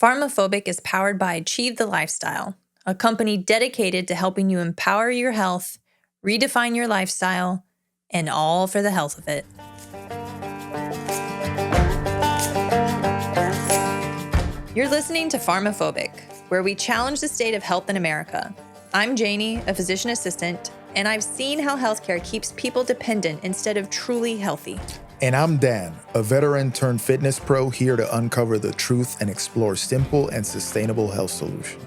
PharmaPhobic is powered by Achieve the Lifestyle, a company dedicated to helping you empower your health, redefine your lifestyle, and all for the health of it. You're listening to PharmaPhobic, where we challenge the state of health in America. I'm Janie, a physician assistant, and I've seen how healthcare keeps people dependent instead of truly healthy. And I'm Dan, a veteran turned fitness pro here to uncover the truth and explore simple and sustainable health solutions.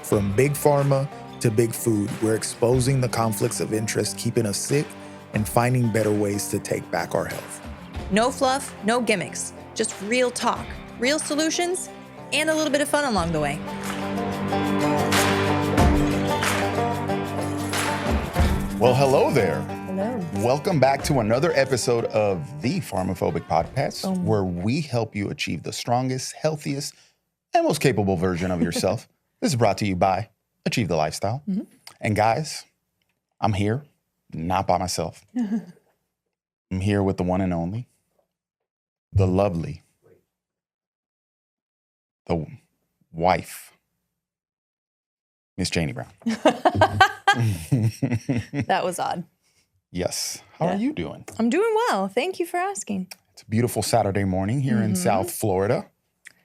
From big pharma to big food, we're exposing the conflicts of interest keeping us sick and finding better ways to take back our health. No fluff, no gimmicks, just real talk, real solutions, and a little bit of fun along the way. Well, hello there. Hello. Welcome back to another episode of the PharmaPhobic podcast, where we help you achieve the strongest, healthiest, and most capable version of yourself. This is brought to you by Achieve the Lifestyle. Mm-hmm. And guys, I'm here, not by myself. I'm here with the one and only, the lovely, the wife, Miss Janie Brown. That was odd. Yes. How are you doing? I'm doing well. Thank you for asking. It's a beautiful Saturday morning here in South Florida,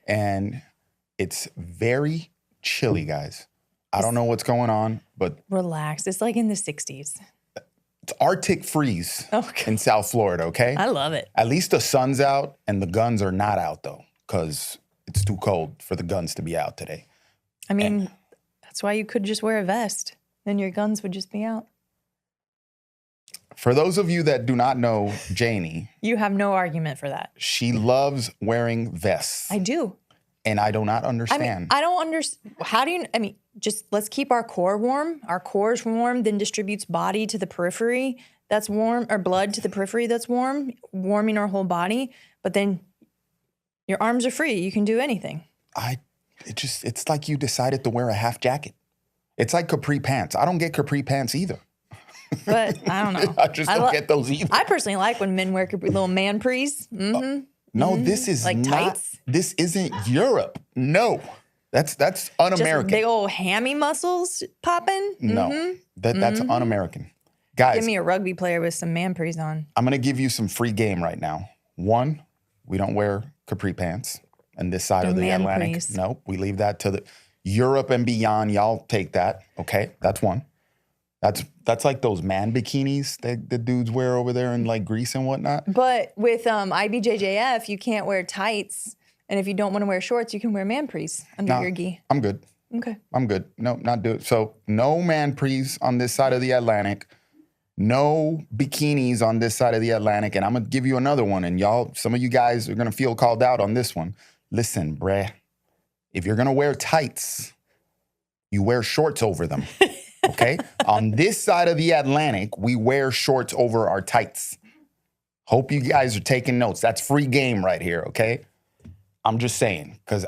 and it's very chilly, guys. I don't know what's going on, but Relax. It's like in the 60s. it's Arctic freeze in South Florida, okay? I love it. At least the sun's out and the guns are not out, though, because it's too cold for the guns to be out today. I mean, that's why you could just wear a vest. Then your guns would just be out. For those of you that do not know Janie, You have no argument for that. she loves wearing vests, I do. and I do not I understand. mean, I don't understand. How do you, just let's keep our core warm. Our core's warm, then distributes body to the periphery that's warm, or blood to the periphery that's warm, warming our whole body. But then your arms are free. You can do anything. It's like you decided to wear a half jacket. It's like capri pants. I don't get capri pants either. But I don't know. I just don't get those either. I personally like when men wear little man prees. No, this is Like not. tights? This isn't Europe. No, that's un-American. Just big old hammy muscles popping. No, that's un-American. Guys, Give me a rugby player with some man prees on. I'm gonna give you some free game right now. One, we don't wear capri pants on this side of the man Atlantic. prees. Nope, we leave that to the Europe and beyond. Y'all take that. Okay, that's one. That's like those man bikinis that the dudes wear over there in like Greece and whatnot. But with IBJJF, you can't wear tights. And if you don't want to wear shorts, you can wear man prees under your gi. I'm good. Okay. I'm good. No, not do it. So no man prees on this side of the Atlantic. No bikinis on this side of the Atlantic. And I'm going to give you another one. And y'all, some of you guys are going to feel called out on this one. Listen, bruh, if you're going to wear tights, you wear shorts over them. Okay? On this side of the Atlantic, we wear shorts over our tights. Hope you guys are taking notes. That's free game right here, okay? I'm just saying, because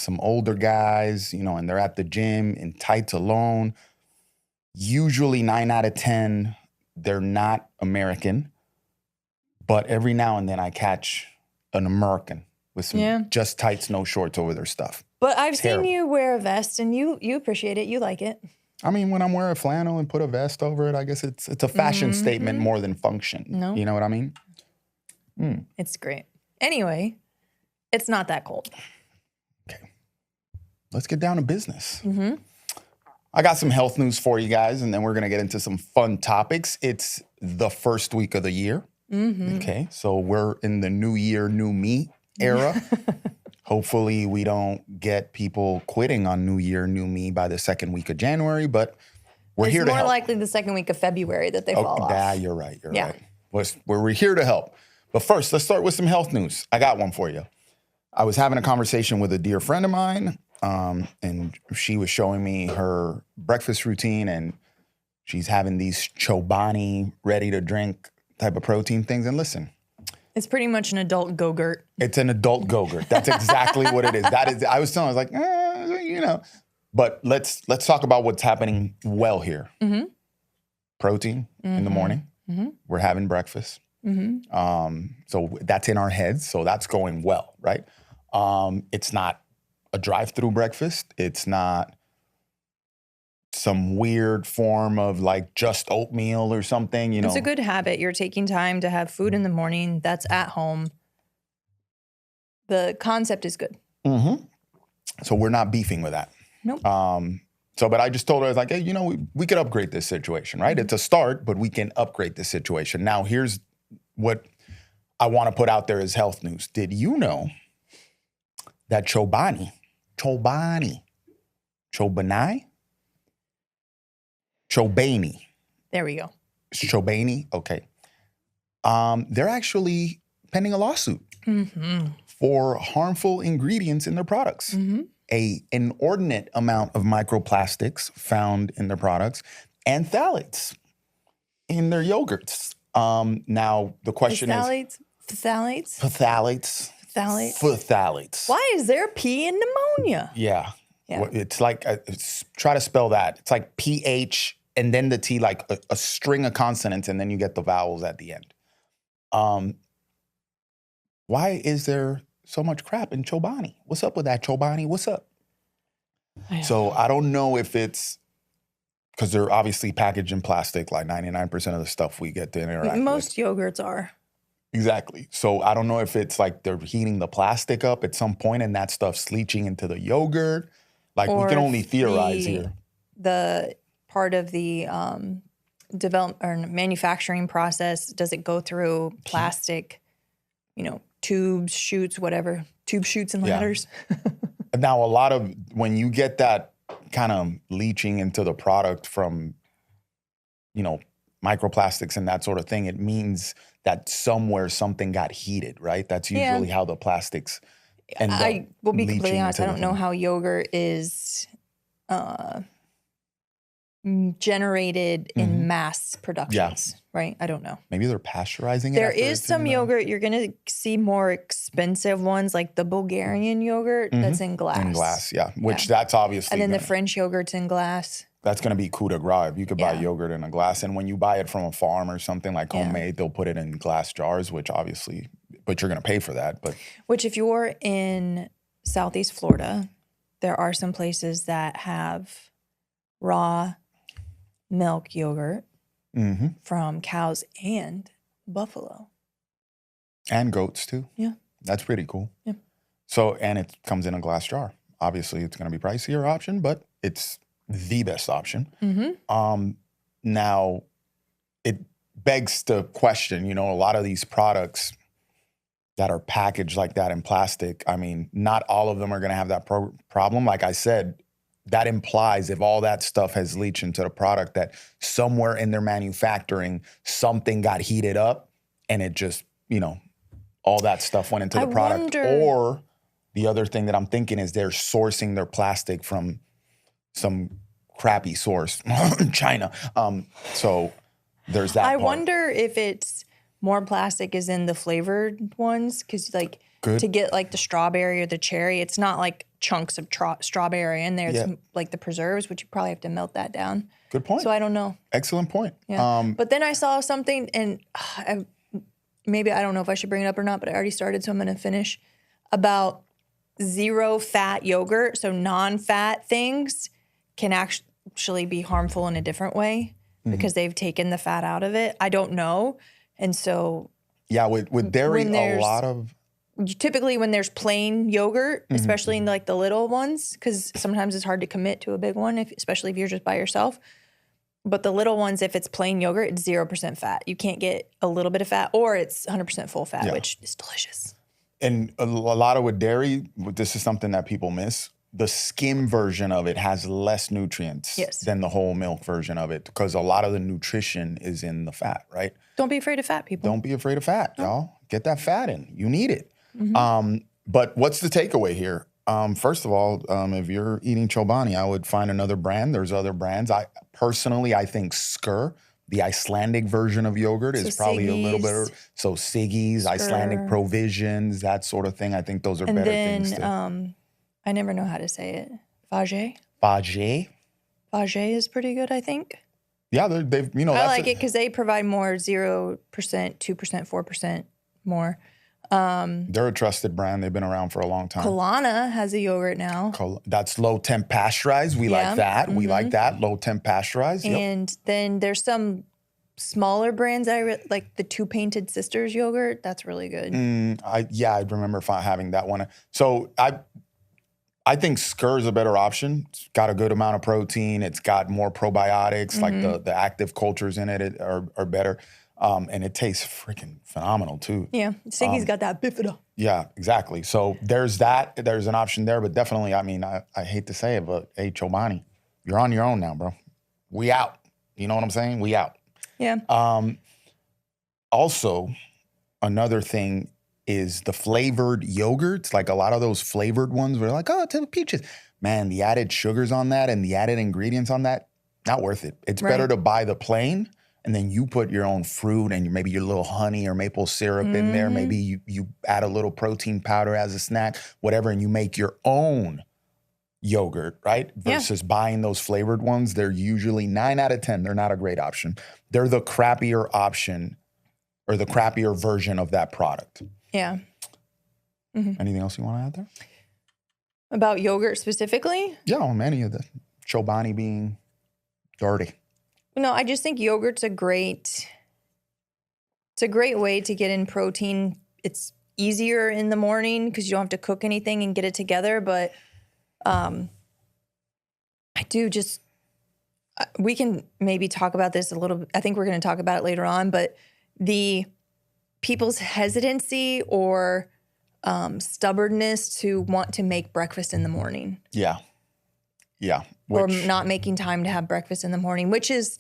some older guys, and they're at the gym in tights alone. Usually 9 out of 10, they're not American. But every now and then I catch an American with some just tights, no shorts over their stuff. But I've seen you wear a vest and you appreciate it. You like it. I mean, when I'm wearing flannel and put a vest over it, I guess it's a fashion statement more than function. No. You know what I mean? It's great. Anyway, it's not that cold. Okay. Let's get down to business. I got some health news for you guys, and then we're going to get into some fun topics. It's the first week of the year. Okay. So we're in the new year, new me era. Hopefully we don't get people quitting on New Year, New Me by the second week of January, but we're here to help. It's more likely the second week of February that they fall off. Yeah, you're right. You're right. We're here to help. But first, let's start with some health news. I got one for you. I was having a conversation with a dear friend of mine, and she was showing me her breakfast routine, and she's having these Chobani ready-to-drink type of protein things. And listen, it's pretty much an adult Go-Gurt. It's an adult Go-Gurt. That's exactly what it is. I was telling her, I was like, But let's talk about what's happening well here. Protein in the morning. We're having breakfast. So that's in our heads. So that's going well, right? It's not a drive-through breakfast. It's not some weird form of like just oatmeal or something, you know. It's a good habit. You're taking time to have food in the morning that's at home. The concept is good. Mm-hmm. So we're not beefing with that. Nope. But I just told her, I was like, hey, you know, we could upgrade this situation, right? It's a start, but we can upgrade this situation. Now, here's what I want to put out there as health news. Did you know that Chobani, There we go. Chobani, okay. They're actually pending a lawsuit for harmful ingredients in their products. A inordinate amount of microplastics found in their products and phthalates in their yogurts. Now, the question is... Phthalates. Why is there P in pneumonia? Yeah. It's like, try to spell that. It's like PH and then the T, like a string of consonants, and then you get the vowels at the end. Why is there so much crap in Chobani? What's up with that, Chobani? What's up? So I don't know if it's because they're obviously packaged in plastic, like 99% of the stuff we get to interact with. Most yogurts are. Exactly. So I don't know if it's like they're heating the plastic up at some point and that stuff's leaching into the yogurt. Like, we can only theorize here. The part of the develop or manufacturing process, does it go through plastic, tubes, chutes, whatever, tube chutes and ladders? Now, a lot of, when you get that kind of leaching into the product from, microplastics and that sort of thing, it means that somewhere something got heated, right? That's usually how the plastics end up. I will be completely honest, I don't know thing. how yogurt is generated in mass productions, right? I don't know. Maybe they're pasteurizing it. There is some yogurt, you're going to see more expensive ones, like the Bulgarian yogurt that's in glass. In glass, which that's obviously. And then the French yogurt's in glass. That's going to be coup de grace. If you could buy yogurt in a glass. And when you buy it from a farm or something like homemade, they'll put it in glass jars, which obviously, but you're going to pay for that. But which, if you're in Southeast Florida, there are some places that have raw milk yogurt from cows and buffalo. And goats too. Yeah. That's pretty cool. Yeah. So, and it comes in a glass jar. Obviously, it's going to be pricier option, but it's the best option. Now, it begs the question, a lot of these products that are packaged like that in plastic, I mean, not all of them are going to have that problem. Like I said, that implies if all that stuff has leached into the product, that somewhere in their manufacturing, something got heated up and it just, all that stuff went into the product. Or the other thing that I'm thinking is they're sourcing their plastic from some crappy source, China. So there's that I part. wonder if it's more plastic is in the flavored ones, because to get like the strawberry or the cherry, it's not like chunks of strawberry in there. It's like the preserves, which you probably have to melt that down. Good point. So I don't know. Excellent point. Yeah. But then I saw something, and maybe I don't know if I should bring it up or not, but I already started, so I'm going to finish, about zero fat yogurt. So non-fat things can actually be harmful in a different way because they've taken the fat out of it. I don't know. And so with dairy, a lot of typically when there's plain yogurt, especially in like the little ones, because sometimes it's hard to commit to a big one, especially if you're just by yourself. But the little ones, if it's plain yogurt, it's 0% fat. You can't get a little bit of fat, or it's 100% full fat, which is delicious. And a lot of with dairy, this is something that people miss. The skim version of it has less nutrients than the whole milk version of it, because a lot of the nutrition is in the fat, right? Don't be afraid of fat, people. Don't be afraid of fat, y'all. Get that fat in. You need it. But what's the takeaway here? First of all, if you're eating Chobani, I would find another brand. There's other brands. I think Skyr, the Icelandic version of yogurt, is probably a little better. So Siggy's, Icelandic Provisions, that sort of thing. I think those are better things. I never know how to say it. Vajay. Vajay is pretty good, I think. Yeah, they've I like it because they provide more 0%, 2%, 4% more. They're a trusted brand. They've been around for a long time. Kalana has a yogurt now. That's low temp pasteurized. We like that. We like that. Low temp pasteurized. Yep. And then there's some smaller brands like the Two Painted Sisters yogurt. That's really good. I remember having that one. So I think Skur's a better option. It's got a good amount of protein. It's got more probiotics, like the active cultures in it are better. And it tastes freaking phenomenal too. Yeah, Siggy's got that bifida. Yeah, exactly. So there's that. There's an option there, but definitely, I mean, I hate to say it, but hey, Chobani, you're on your own now, bro. We out. You know what I'm saying? We out. Yeah. Also, another thing is the flavored yogurts, like a lot of those flavored ones where like, oh, it's peaches. Man, the added sugars on that and the added ingredients on that, not worth it. It's better to buy the plain and then you put your own fruit and maybe your little honey or maple syrup in there. Maybe you add a little protein powder as a snack, whatever, and you make your own yogurt, right? Versus buying those flavored ones. They're usually 9 out of 10. They're not a great option. They're the crappier option or the crappier version of that product. Yeah. Anything else you want to add there? About yogurt specifically? Yeah, on any of the Chobani being dirty. No, I just think yogurt's a great way to get in protein. It's easier in the morning because you don't have to cook anything and get it together. But I do just, we can maybe talk about this a little bit. I think we're going to talk about it later on, but the people's hesitancy or stubbornness to want to make breakfast in the morning. Yeah. Or not making time to have breakfast in the morning, which is,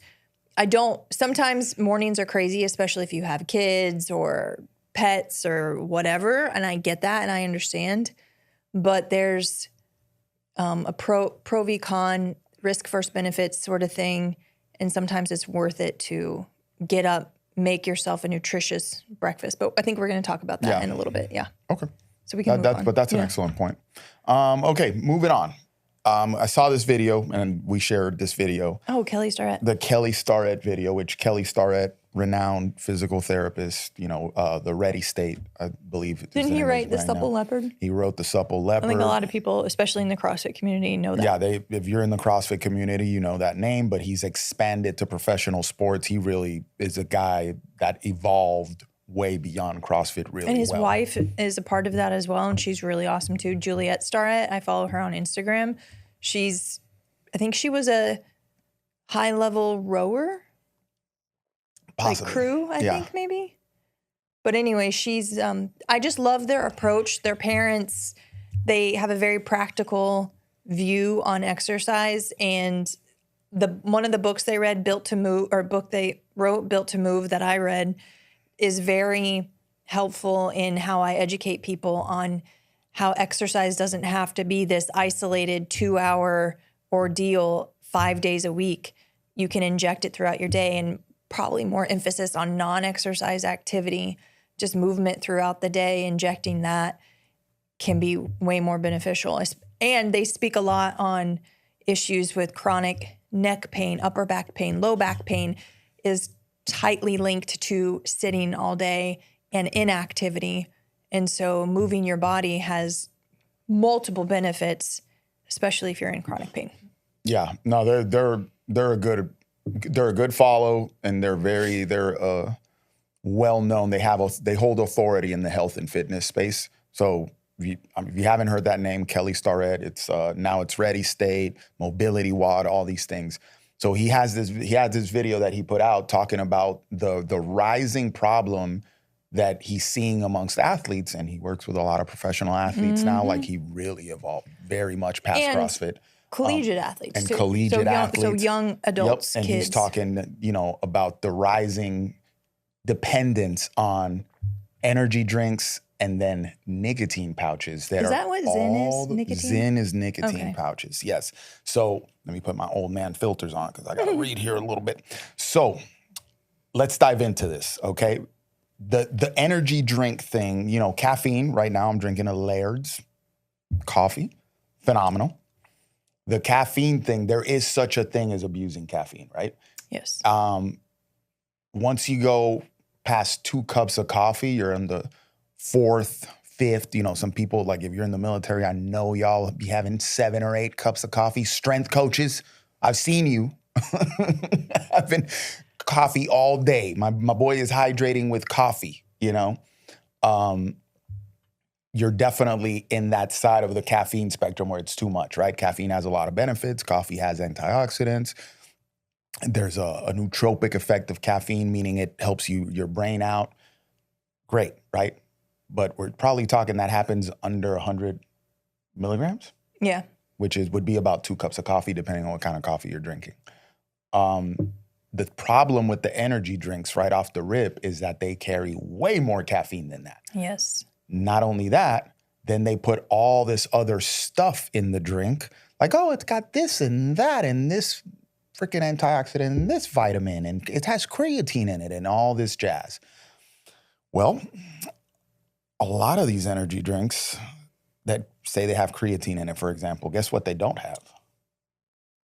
sometimes mornings are crazy, especially if you have kids or pets or whatever. And I get that and I understand. But there's a pro v con, risk versus benefits sort of thing. And sometimes it's worth it to get up, make yourself a nutritious breakfast. But I think we're going to talk about that in a little bit. Yeah. Okay. So we can move on. But that's an excellent point. Okay, moving on. I saw this video, and we shared this video. Oh, Kelly Starrett. The Kelly Starrett video, which Kelly Starrett, renowned physical therapist, the Ready State, I believe. Didn't he write The Supple Leopard? He wrote The Supple Leopard. I think a lot of people, especially in the CrossFit community, know that. Yeah, if you're in the CrossFit community, you know that name, but he's expanded to professional sports. He really is a guy that evolved way beyond CrossFit really well. And his wife is a part of that as well, and she's really awesome too. Juliette Starrett, I follow her on Instagram. I think she was a high-level rower. Possibly. Like crew, I think maybe. But anyway, she's, I just love their approach. Their parents, they have a very practical view on exercise, and one of the books they read, Built to Move, or book they wrote, Built to Move, that I read, is very helpful in how I educate people on how exercise doesn't have to be this isolated 2-hour ordeal 5 days a week. You can inject it throughout your day, and probably more emphasis on non-exercise activity, just movement throughout the day, injecting that can be way more beneficial. And they speak a lot on issues with chronic neck pain, upper back pain, low back pain is tightly linked to sitting all day and inactivity. And so moving your body has multiple benefits, especially if you're in chronic pain. Yeah, no, they're a good follow, and they're well known. They hold authority in the health and fitness space. So if you haven't heard that name, Kelly Starrett, it's now it's Ready State, Mobility WOD, all these things. So he has this video that he put out talking about the rising problem that he's seeing amongst athletes, and he works with a lot of professional athletes now. Like, he really evolved very much past CrossFit. Collegiate athletes and too. collegiate athletes. So young adults, and kids. He's talking, about the rising dependence on energy drinks and then nicotine pouches. Is that what Zen is? Nicotine? Zen is nicotine pouches, yes. So let me put my old man filters on because I got to read here a little bit. So let's dive into this, okay? The energy drink thing, caffeine. Right now I'm drinking a Laird's coffee. Phenomenal. The caffeine thing, there is such a thing as abusing caffeine, right? Yes. Once you go past 2 cups of coffee, you're in the 4th, 5th, some people, like if you're in the military, I know y'all be having 7 or 8 cups of coffee. Strength coaches, I've seen you. I've been coffee all day. My boy is hydrating with coffee, You're definitely in that side of the caffeine spectrum where it's too much, right? Caffeine has a lot of benefits. Coffee has antioxidants. There's a nootropic effect of caffeine, meaning it helps your brain out. Great, right? But we're probably talking that happens under 100 milligrams. Yeah. Which would be about 2 cups of coffee, depending on what kind of coffee you're drinking. The problem with the energy drinks right off the rip is that they carry way more caffeine than that. Yes. Not only that, then they put all this other stuff in the drink. Like, oh, it's got this and that and this freaking antioxidant and this vitamin and it has creatine in it and all this jazz. Well, a lot of these energy drinks that say they have creatine in it, for example, guess what they don't have?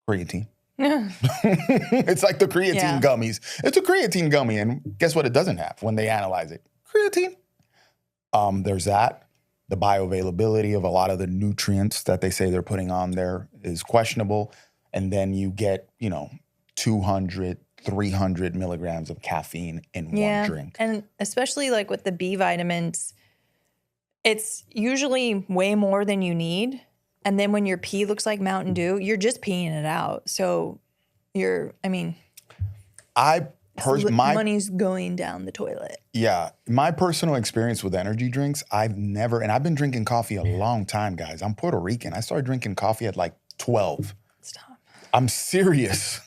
Creatine. It's like the creatine gummies. It's a creatine gummy, and guess what it doesn't have when they analyze it? Creatine. There's that. The bioavailability of a lot of the nutrients that they say they're putting on there is questionable. And then you get, 200, 300 milligrams of caffeine in one drink. And especially like with the B vitamins, it's usually way more than you need. And then when your pee looks like Mountain Dew, you're just peeing it out. So money's going down the toilet. Yeah. My personal experience with energy drinks, and I've been drinking coffee a long time, guys. I'm Puerto Rican. I started drinking coffee at like 12. Stop. I'm serious.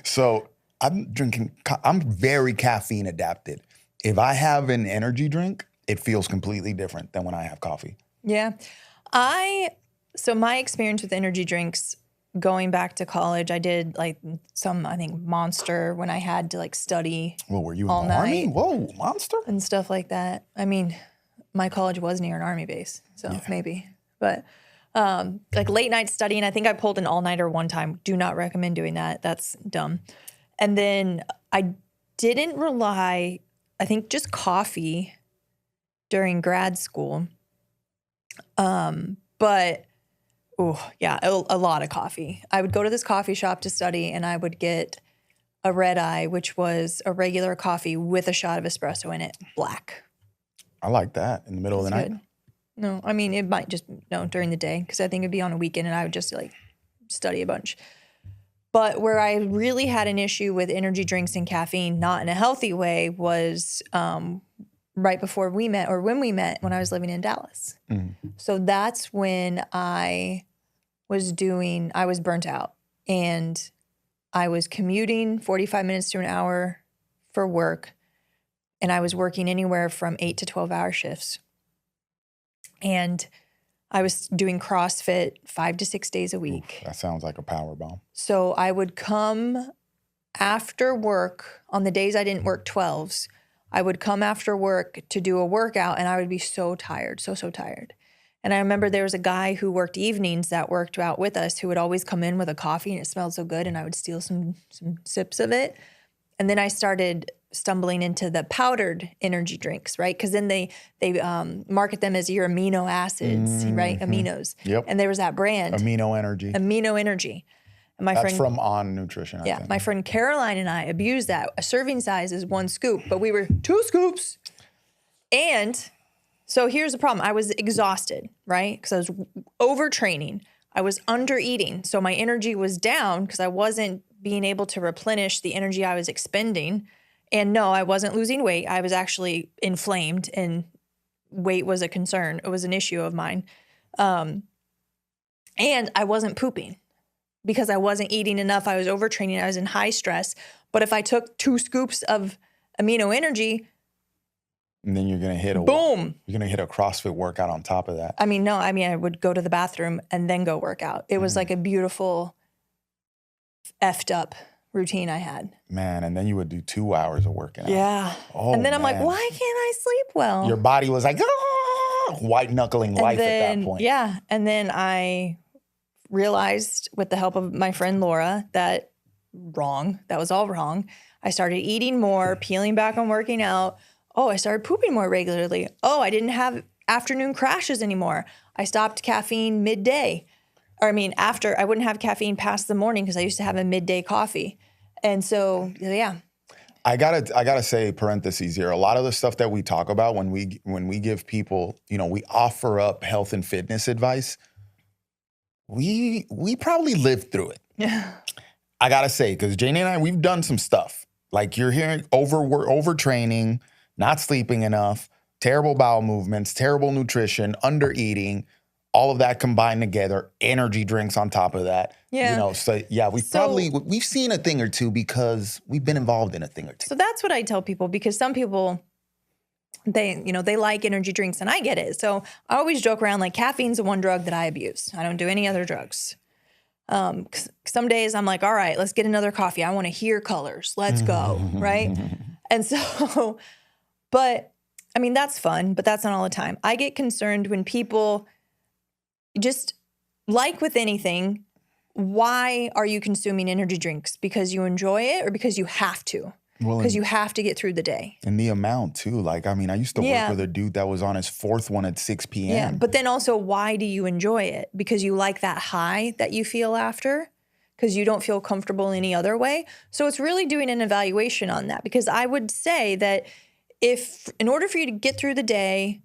So I'm very caffeine adapted. If I have an energy drink, it feels completely different than when I have coffee. Yeah. So my experience with energy drinks, going back to college, I did like I think Monster when I had to like study. Well, were you all in the Army? Whoa, Monster? And stuff like that. I mean, my college was near an Army base, so maybe. But like late night studying, I think I pulled an all-nighter one time. Do not recommend doing that. That's dumb. And then I didn't rely, I think just coffee during grad school. But a lot of coffee. I would go to this coffee shop to study and I would get a red eye, which was a regular coffee with a shot of espresso in it, black. I like that in the middle of the night. Good. No, I mean, it might just, during the day, because I think it'd be on a weekend and I would just like study a bunch. But where I really had an issue with energy drinks and caffeine, not in a healthy way, was right before we met, or when we met, when I was living in Dallas. So that's when I was burnt out, and I was commuting 45 minutes to an hour for work, and I was working anywhere from 8 to 12-hour shifts. And I was doing CrossFit 5 to 6 days a week. Oof, that sounds like a power bomb. So I would come after work on the days I didn't work 12s. I would come after work to do a workout, and I would be so tired, so tired. And I remember there was a guy who worked evenings that worked out with us who would always come in with a coffee, and it smelled so good, and I would steal some sips of it. And then I started stumbling into the powdered energy drinks, right? Because then they market them as your amino acids, right? Aminos. Yep. And there was that brand. Amino Energy. Amino Energy. And That's from On Nutrition, I think. My friend Caroline and I abused that. A serving size is 1 scoop, but we were 2 scoops. And so here's the problem. I was exhausted, right? Because I was overtraining. I was under eating. So my energy was down because I wasn't being able to replenish the energy I was expending. And no, I wasn't losing weight. I was actually inflamed, and weight was a concern. It was an issue of mine. And I wasn't pooping because I wasn't eating enough. I was overtraining. I was in high stress. But if I took 2 scoops of amino energy, and then you're going to hit boom. You're going to hit a CrossFit workout on top of that. I would go to the bathroom and then go work out. It was like a beautiful effed up routine I had. Man, and then you would do 2 hours of working out. Yeah. Oh, and then I'm like, why can't I sleep well? Your body was like, white knuckling life at that point. Yeah. And then I realized, with the help of my friend Laura, that was all wrong. I started eating more, peeling back on working out. Oh, I started pooping more regularly. Oh, I didn't have afternoon crashes anymore. I stopped caffeine midday. Or after, I wouldn't have caffeine past the morning because I used to have a midday coffee. And so, yeah. I gotta say, parentheses here. A lot of the stuff that we talk about when we give people, we offer up health and fitness advice. We probably lived through it. Yeah. I gotta say, because Janie and I, we've done some stuff. Like you're hearing overtraining, not sleeping enough, terrible bowel movements, terrible nutrition, under-eating, all of that combined together, energy drinks on top of that. Yeah. We've seen a thing or two because we've been involved in a thing or two. So that's what I tell people, because some people, they like energy drinks, and I get it. So I always joke around like caffeine's the one drug that I abuse. I don't do any other drugs. Some days I'm like, all right, let's get another coffee. I want to hear colors. Let's go. Right. And so, but that's fun, but that's not all the time. I get concerned when people just, like with anything, why are you consuming energy drinks? Because you enjoy it or because you have to? Because you have to get through the day. And the amount too. Like, I used to work with a dude that was on his fourth one at 6 p.m. Yeah, but then also, why do you enjoy it? Because you like that high that you feel after? Because you don't feel comfortable any other way? So it's really doing an evaluation on that. Because I would say that if, in order for you to get through the day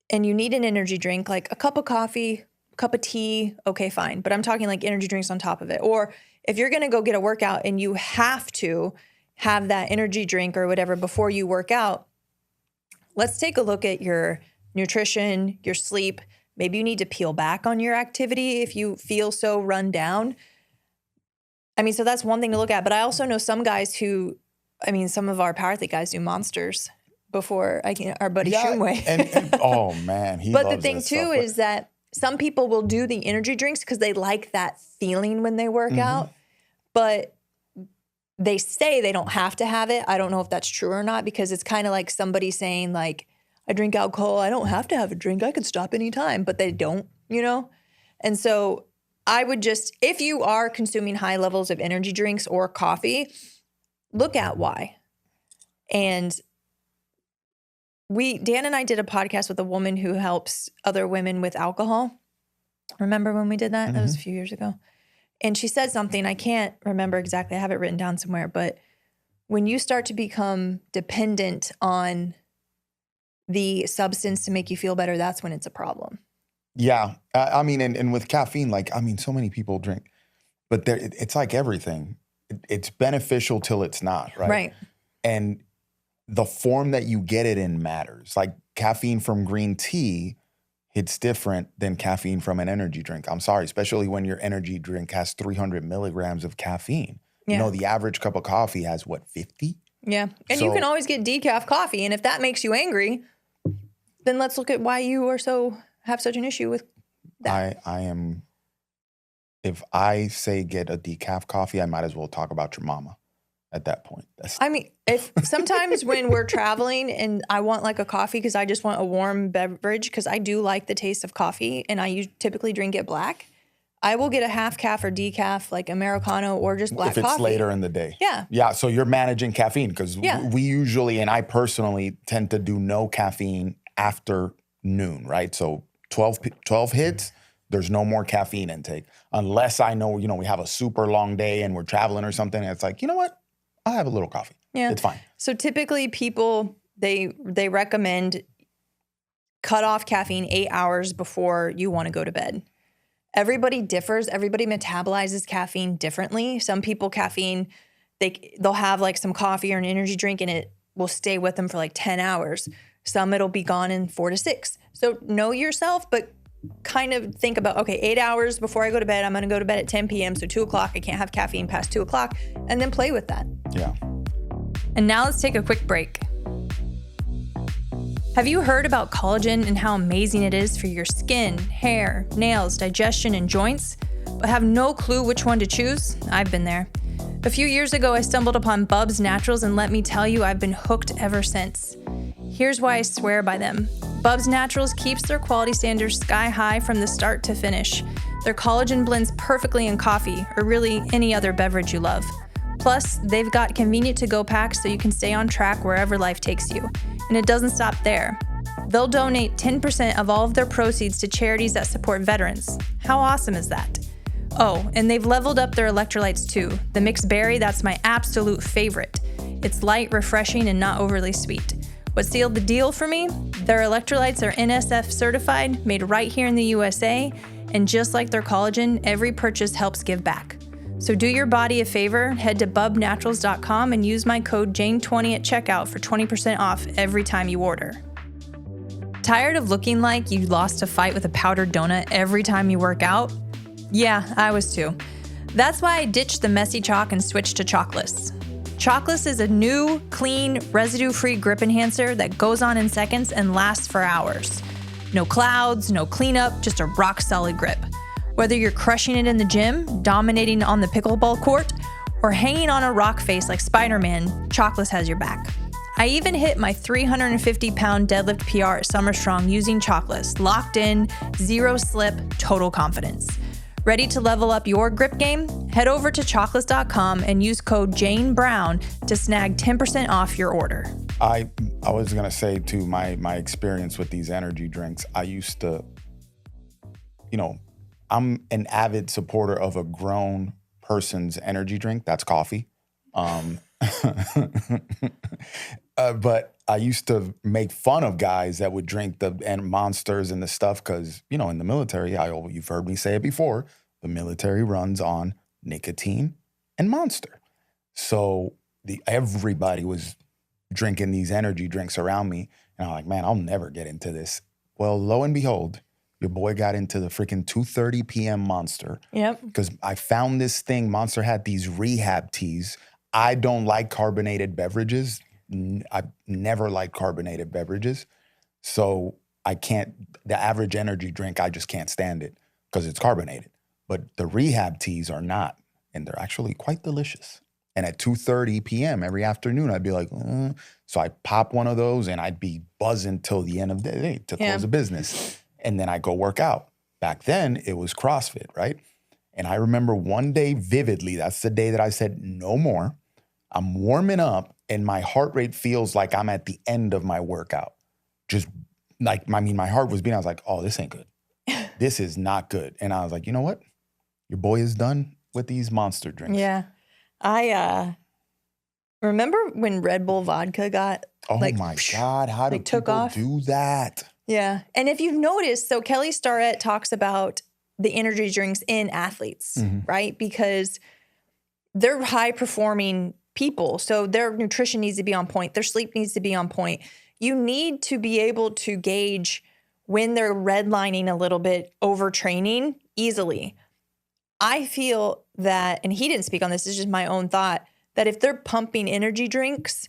and you need an energy drink, like a cup of coffee, cup of tea, okay, fine. But I'm talking like energy drinks on top of it. Or if you're going to go get a workout and you have to have that energy drink or whatever before you work out, let's take a look at your nutrition, your sleep. Maybe you need to peel back on your activity if you feel so run down. So that's one thing to look at. But I also know some guys who, some of our power athlete guys do monsters before our buddy Shumway. and oh man, he But loves the thing that too stuff. is that some people will do the energy drinks because they like that feeling when they work out. But they say they don't have to have it. I don't know if that's true or not, because it's kind of like somebody saying like, I drink alcohol, I don't have to have a drink, I could stop anytime, but they don't, And so I would just, if you are consuming high levels of energy drinks or coffee, look at why. And Dan and I did a podcast with a woman who helps other women with alcohol. Remember when we did that? That was a few years ago. And she said something, I can't remember exactly, I have it written down somewhere, but when you start to become dependent on the substance to make you feel better, that's when it's a problem. Yeah. And with caffeine, so many people drink, but it's like everything. It's beneficial till it's not, right? Right. And the form that you get it in matters. Like caffeine from green tea, it's different than caffeine from an energy drink. I'm sorry, especially when your energy drink has 300 milligrams of caffeine. Yeah. The average cup of coffee has 50? Yeah. And you can always get decaf coffee. And if that makes you angry, then let's look at why you have such an issue with that. If I say get a decaf coffee, I might as well talk about your mama at that point. If sometimes when we're traveling and I want like a coffee because I just want a warm beverage, because I do like the taste of coffee and I typically drink it black, I will get a half calf or decaf, like Americano or just black coffee. If it's later in the day. Yeah. Yeah, so you're managing caffeine because we usually, and I personally tend to do no caffeine after noon, right? So 12 hits, there's no more caffeine intake. Unless I know, we have a super long day and we're traveling or something. And it's like, you know what? I'll have a little coffee. Yeah. It's fine. So typically people, they recommend cut off caffeine 8 hours before you want to go to bed. Everybody differs. Everybody metabolizes caffeine differently. Some people caffeine, they'll have like some coffee or an energy drink and it will stay with them for like 10 hours. Some it'll be gone in 4 to 6. So know yourself, but kind of think about, okay, 8 hours before I go to bed, I'm going to go to bed at 10 p.m. So 2 o'clock, I can't have caffeine past 2 o'clock, and then play with that. Yeah. And now let's take a quick break. Have you heard about collagen and how amazing it is for your skin, hair, nails, digestion, and joints, but have no clue which one to choose? I've been there. A few years ago, I stumbled upon Bubs Naturals, and let me tell you, I've been hooked ever since. Here's why I swear by them. Bubs Naturals keeps their quality standards sky high from the start to finish. Their collagen blends perfectly in coffee, or really any other beverage you love. Plus, they've got convenient to-go packs so you can stay on track wherever life takes you. And it doesn't stop there. They'll donate 10% of all of their proceeds to charities that support veterans. How awesome is that? Oh, and they've leveled up their electrolytes too. The mixed berry, that's my absolute favorite. It's light, refreshing, and not overly sweet. What sealed the deal for me? Their electrolytes are NSF certified, made right here in the USA, and just like their collagen, every purchase helps give back. So do your body a favor, head to bubnaturals.com and use my code JANE20 at checkout for 20% off every time you order. Tired of looking like you lost a fight with a powdered donut every time you work out? Yeah, I was too. That's why I ditched the messy chalk and switched to Chalkless. Chalkless is a new, clean, residue-free grip enhancer that goes on in seconds and lasts for hours. No clouds, no cleanup, just a rock-solid grip. Whether you're crushing it in the gym, dominating on the pickleball court, or hanging on a rock face like Spider-Man, Chalkless has your back. I even hit my 350-pound deadlift PR at Summer Strong using Chalkless. Locked in, zero slip, total confidence. Ready to level up your grip game? Head over to chalkless.com and use code JaneBrown to snag 10% off your order. I was gonna say too, my experience with these energy drinks, I used to, I'm an avid supporter of a grown person's energy drink. That's coffee. But I used to make fun of guys that would drink the Monsters and the stuff because, in the military, you've heard me say it before, the military runs on nicotine and Monster. So everybody was drinking these energy drinks around me. And I'm like, man, I'll never get into this. Well, lo and behold, your boy got into the freaking 2:30 p.m. Monster. Yep. Because I found this thing. Monster had these rehab teas. I don't like carbonated beverages. I've never liked carbonated beverages. So the average energy drink, I just can't stand it because it's carbonated. But the rehab teas are not. And they're actually quite delicious. And at 2:30 p.m. every afternoon, I'd be like, So I'd pop one of those and I'd be buzzing till the end of the day to close the business. And then I'd go work out. Back then, it was CrossFit, right? And I remember one day vividly, that's the day that I said, no more. I'm warming up and my heart rate feels like I'm at the end of my workout. Just like, my heart was beating. I was like, oh, this ain't good. This is not good. And I was like, you know what? Your boy is done with these Monster drinks. Yeah. I remember when Red Bull vodka got my God, how do people do that? Yeah. And if you've noticed, so Kelly Starrett talks about the energy drinks in athletes, right? Because they're high performing people. So their nutrition needs to be on point. Their sleep needs to be on point. You need to be able to gauge when they're redlining a little bit overtraining easily. I feel that, and he didn't speak on this, it's just my own thought, that if they're pumping energy drinks,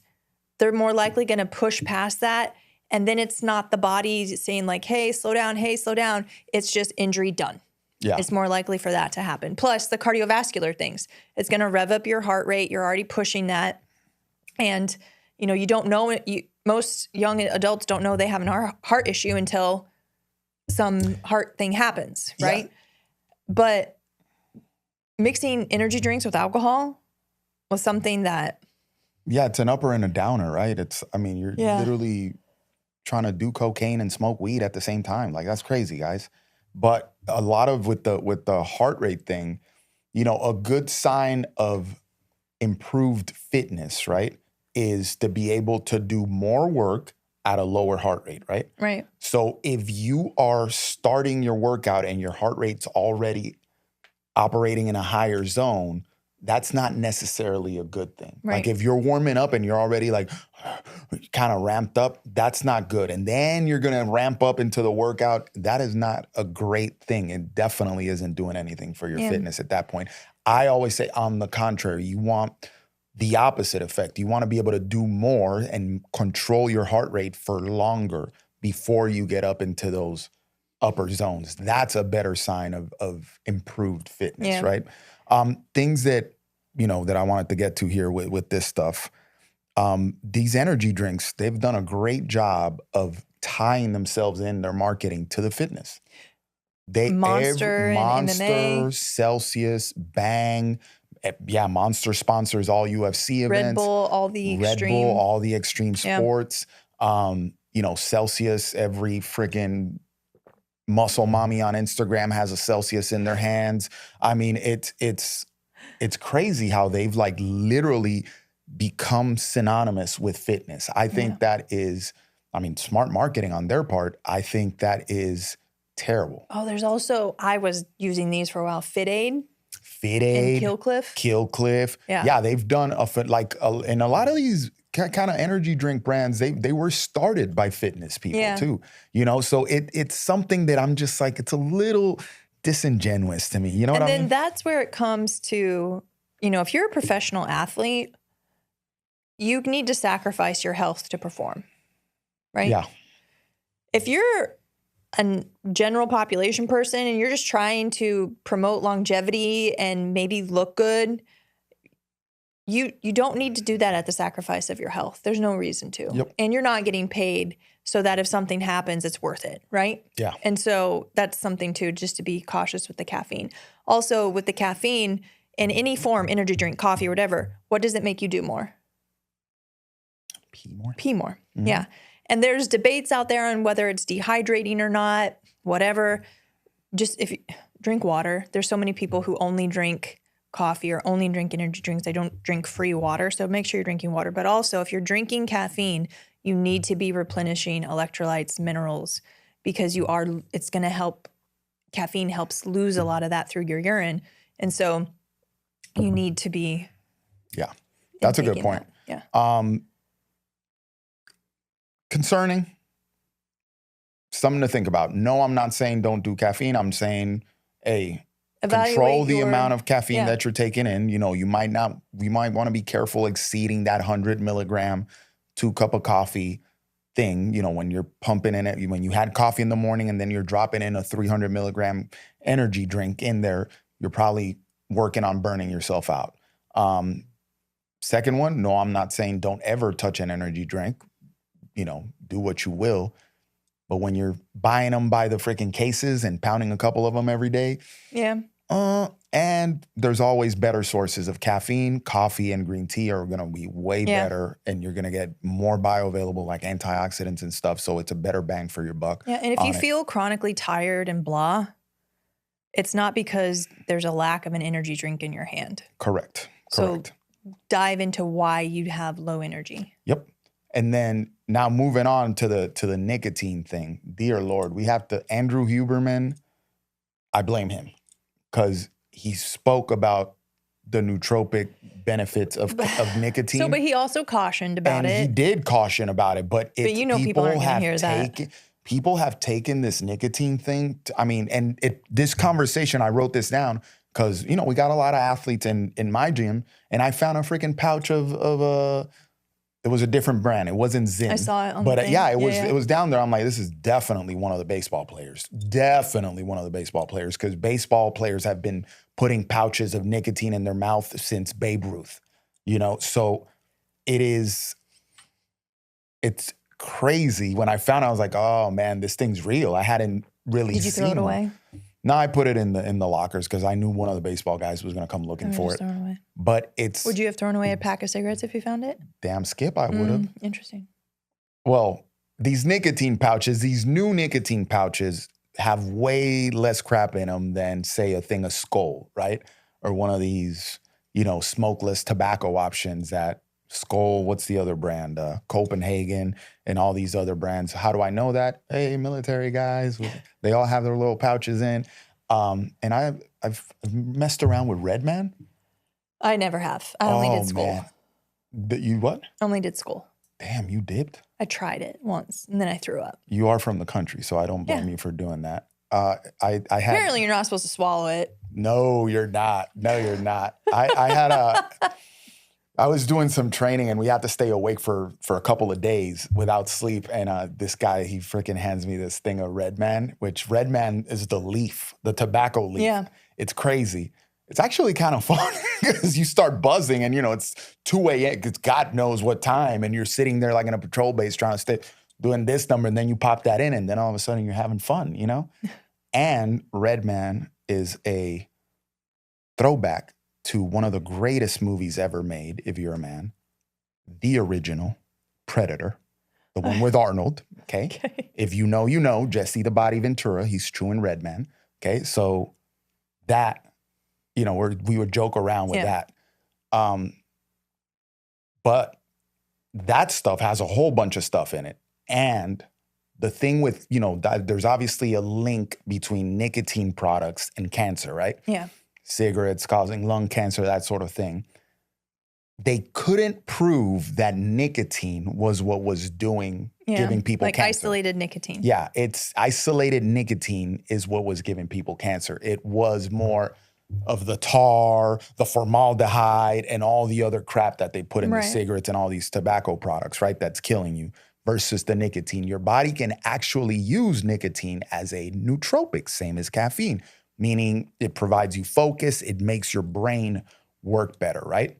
they're more likely going to push past that. And then it's not the body saying like, hey, slow down. It's just injury done. Yeah. It's more likely for that to happen. Plus the cardiovascular things. It's going to rev up your heart rate. You're already pushing that. And, you don't know, most young adults don't know they have a heart issue until some heart thing happens, right? Yeah. But mixing energy drinks with alcohol was something that... Yeah, it's an upper and a downer, right? You're literally trying to do cocaine and smoke weed at the same time. Like, that's crazy, guys. But a lot of with the heart rate thing, a good sign of improved fitness, right, is to be able to do more work at a lower heart rate, right? Right. So if you are starting your workout and your heart rate's already operating in a higher zone, that's not necessarily a good thing. Right. Like if you're warming up and you're already like kind of ramped up, that's not good. And then you're going to ramp up into the workout. That is not a great thing. It definitely isn't doing anything for your fitness at that point. I always say on the contrary, you want the opposite effect. You want to be able to do more and control your heart rate for longer before you get up into those upper zones. That's a better sign of improved fitness, right? Things that, that I wanted to get to here with this stuff. These energy drinks, they've done a great job of tying themselves in their marketing to the fitness. Monster, MMA. Celsius, Bang. Monster sponsors all UFC events. Red Bull, all the extreme sports. Celsius, every freaking muscle mommy on Instagram has a Celsius in their hands. I mean, it's crazy how they've like literally become synonymous with fitness. I think that is, smart marketing on their part. I think that is terrible. Oh, there's also, I was using these for a while, Fit Aid and Killcliff. Yeah, they've done and a lot of these kind of energy drink brands, they were started by fitness people too. So it's something that I'm just like, it's a little disingenuous to me. You know what I mean? And then that's where it comes to, if you're a professional athlete, you need to sacrifice your health to perform, right? Yeah. If you're a general population person and you're just trying to promote longevity and maybe look good, you don't need to do that at the sacrifice of your health. There's no reason to. Yep. And you're not getting paid so that if something happens, it's worth it, right? Yeah. And so that's something too, just to be cautious with the caffeine. Also with the caffeine in any form, energy drink, coffee, or whatever, what does it make you do more? Pee more. Mm-hmm. Yeah. And there's debates out there on whether it's dehydrating or not, whatever. Just if you drink water, there's so many people who only drink coffee or only drink energy drinks. They don't drink free water. So make sure you're drinking water. But also if you're drinking caffeine, you need to be replenishing electrolytes, minerals, because it's going to help. Caffeine helps lose a lot of that through your urine. And so you need to be. Yeah, that's a good point. That. Yeah. Concerning, something to think about. No, I'm not saying don't do caffeine. I'm saying, control the amount of caffeine that you're taking in. You might want to be careful exceeding that 100 milligram 2 cup of coffee thing, when you're pumping in it, when you had coffee in the morning and then you're dropping in a 300 milligram energy drink in there, you're probably working on burning yourself out. Second one, no, I'm not saying don't ever touch an energy drink. Do what you will. But when you're buying them by the freaking cases and pounding a couple of them every day. Yeah. And there's always better sources of caffeine. Coffee and green tea are going to be way better. And you're going to get more bioavailable like antioxidants and stuff. So it's a better bang for your buck. Yeah. And if you feel chronically tired and blah, it's not because there's a lack of an energy drink in your hand. Correct. So dive into why you have low energy. Yep. And then now moving on to the nicotine thing. Dear Lord, we have Andrew Huberman. I blame him because he spoke about the nootropic benefits of nicotine. So, but he also cautioned about it. He did caution about it, but people aren't going to hear that. People have taken this nicotine thing. This conversation, I wrote this down because we got a lot of athletes in my gym, and I found a freaking pouch of it was a different brand. It wasn't Zyn. I saw it on the thing. It was down there. I'm like, this is definitely one of the baseball players. Definitely one of the baseball players, because baseball players have been putting pouches of nicotine in their mouth since Babe Ruth. So it's crazy. When I found out, I was like, oh man, this thing's real. I hadn't really seen it. Did you throw it away? No, I put it in the lockers because I knew one of the baseball guys was going to come looking for it. But Would you have thrown away a pack of cigarettes if you found it? Damn skip, I would have. Interesting. Well, these new nicotine pouches have way less crap in them than, say, a thing of Skoal, right? Or one of these, smokeless tobacco options that Skoal, what's the other brand? Copenhagen and all these other brands. How do I know that? Hey, military guys, they all have their little pouches in. And I've messed around with Redman. I never have. I only did Skoal. You what? Only did Skoal. Damn, you dipped? I tried it once and then I threw up. You are from the country, so I don't blame you for doing that. Apparently you're not supposed to swallow it. No, you're not. I was doing some training and we had to stay awake for a couple of days without sleep. And this guy, he freaking hands me this thing of Redman, which Redman is the leaf, the tobacco leaf. Yeah. It's crazy. It's actually kind of fun because you start buzzing and, it's 2 a.m. because God knows what time. And you're sitting there like in a patrol base trying to stay doing this number. And then you pop that in and then all of a sudden you're having fun, And Redman is a throwback to one of the greatest movies ever made, if you're a man, the original Predator. the one with Arnold, okay? If you know, you know, Jesse the Body Ventura, he's true in Redman, okay? So that, you know, we would joke around with that. But that stuff has a whole bunch of stuff in it. And the thing with, you know, there's obviously a link between nicotine products and cancer, right? Yeah. Cigarettes causing lung cancer, that sort of thing. They couldn't prove that nicotine was what was giving people like cancer. Isolated nicotine. Yeah, it's isolated nicotine is what was giving people cancer. It was more of the tar, the formaldehyde, and all the other crap that they put in the cigarettes and all these tobacco products, right? That's killing you versus the nicotine. Your body can actually use nicotine as a nootropic, same as caffeine, meaning it provides you focus. It makes your brain work better, right?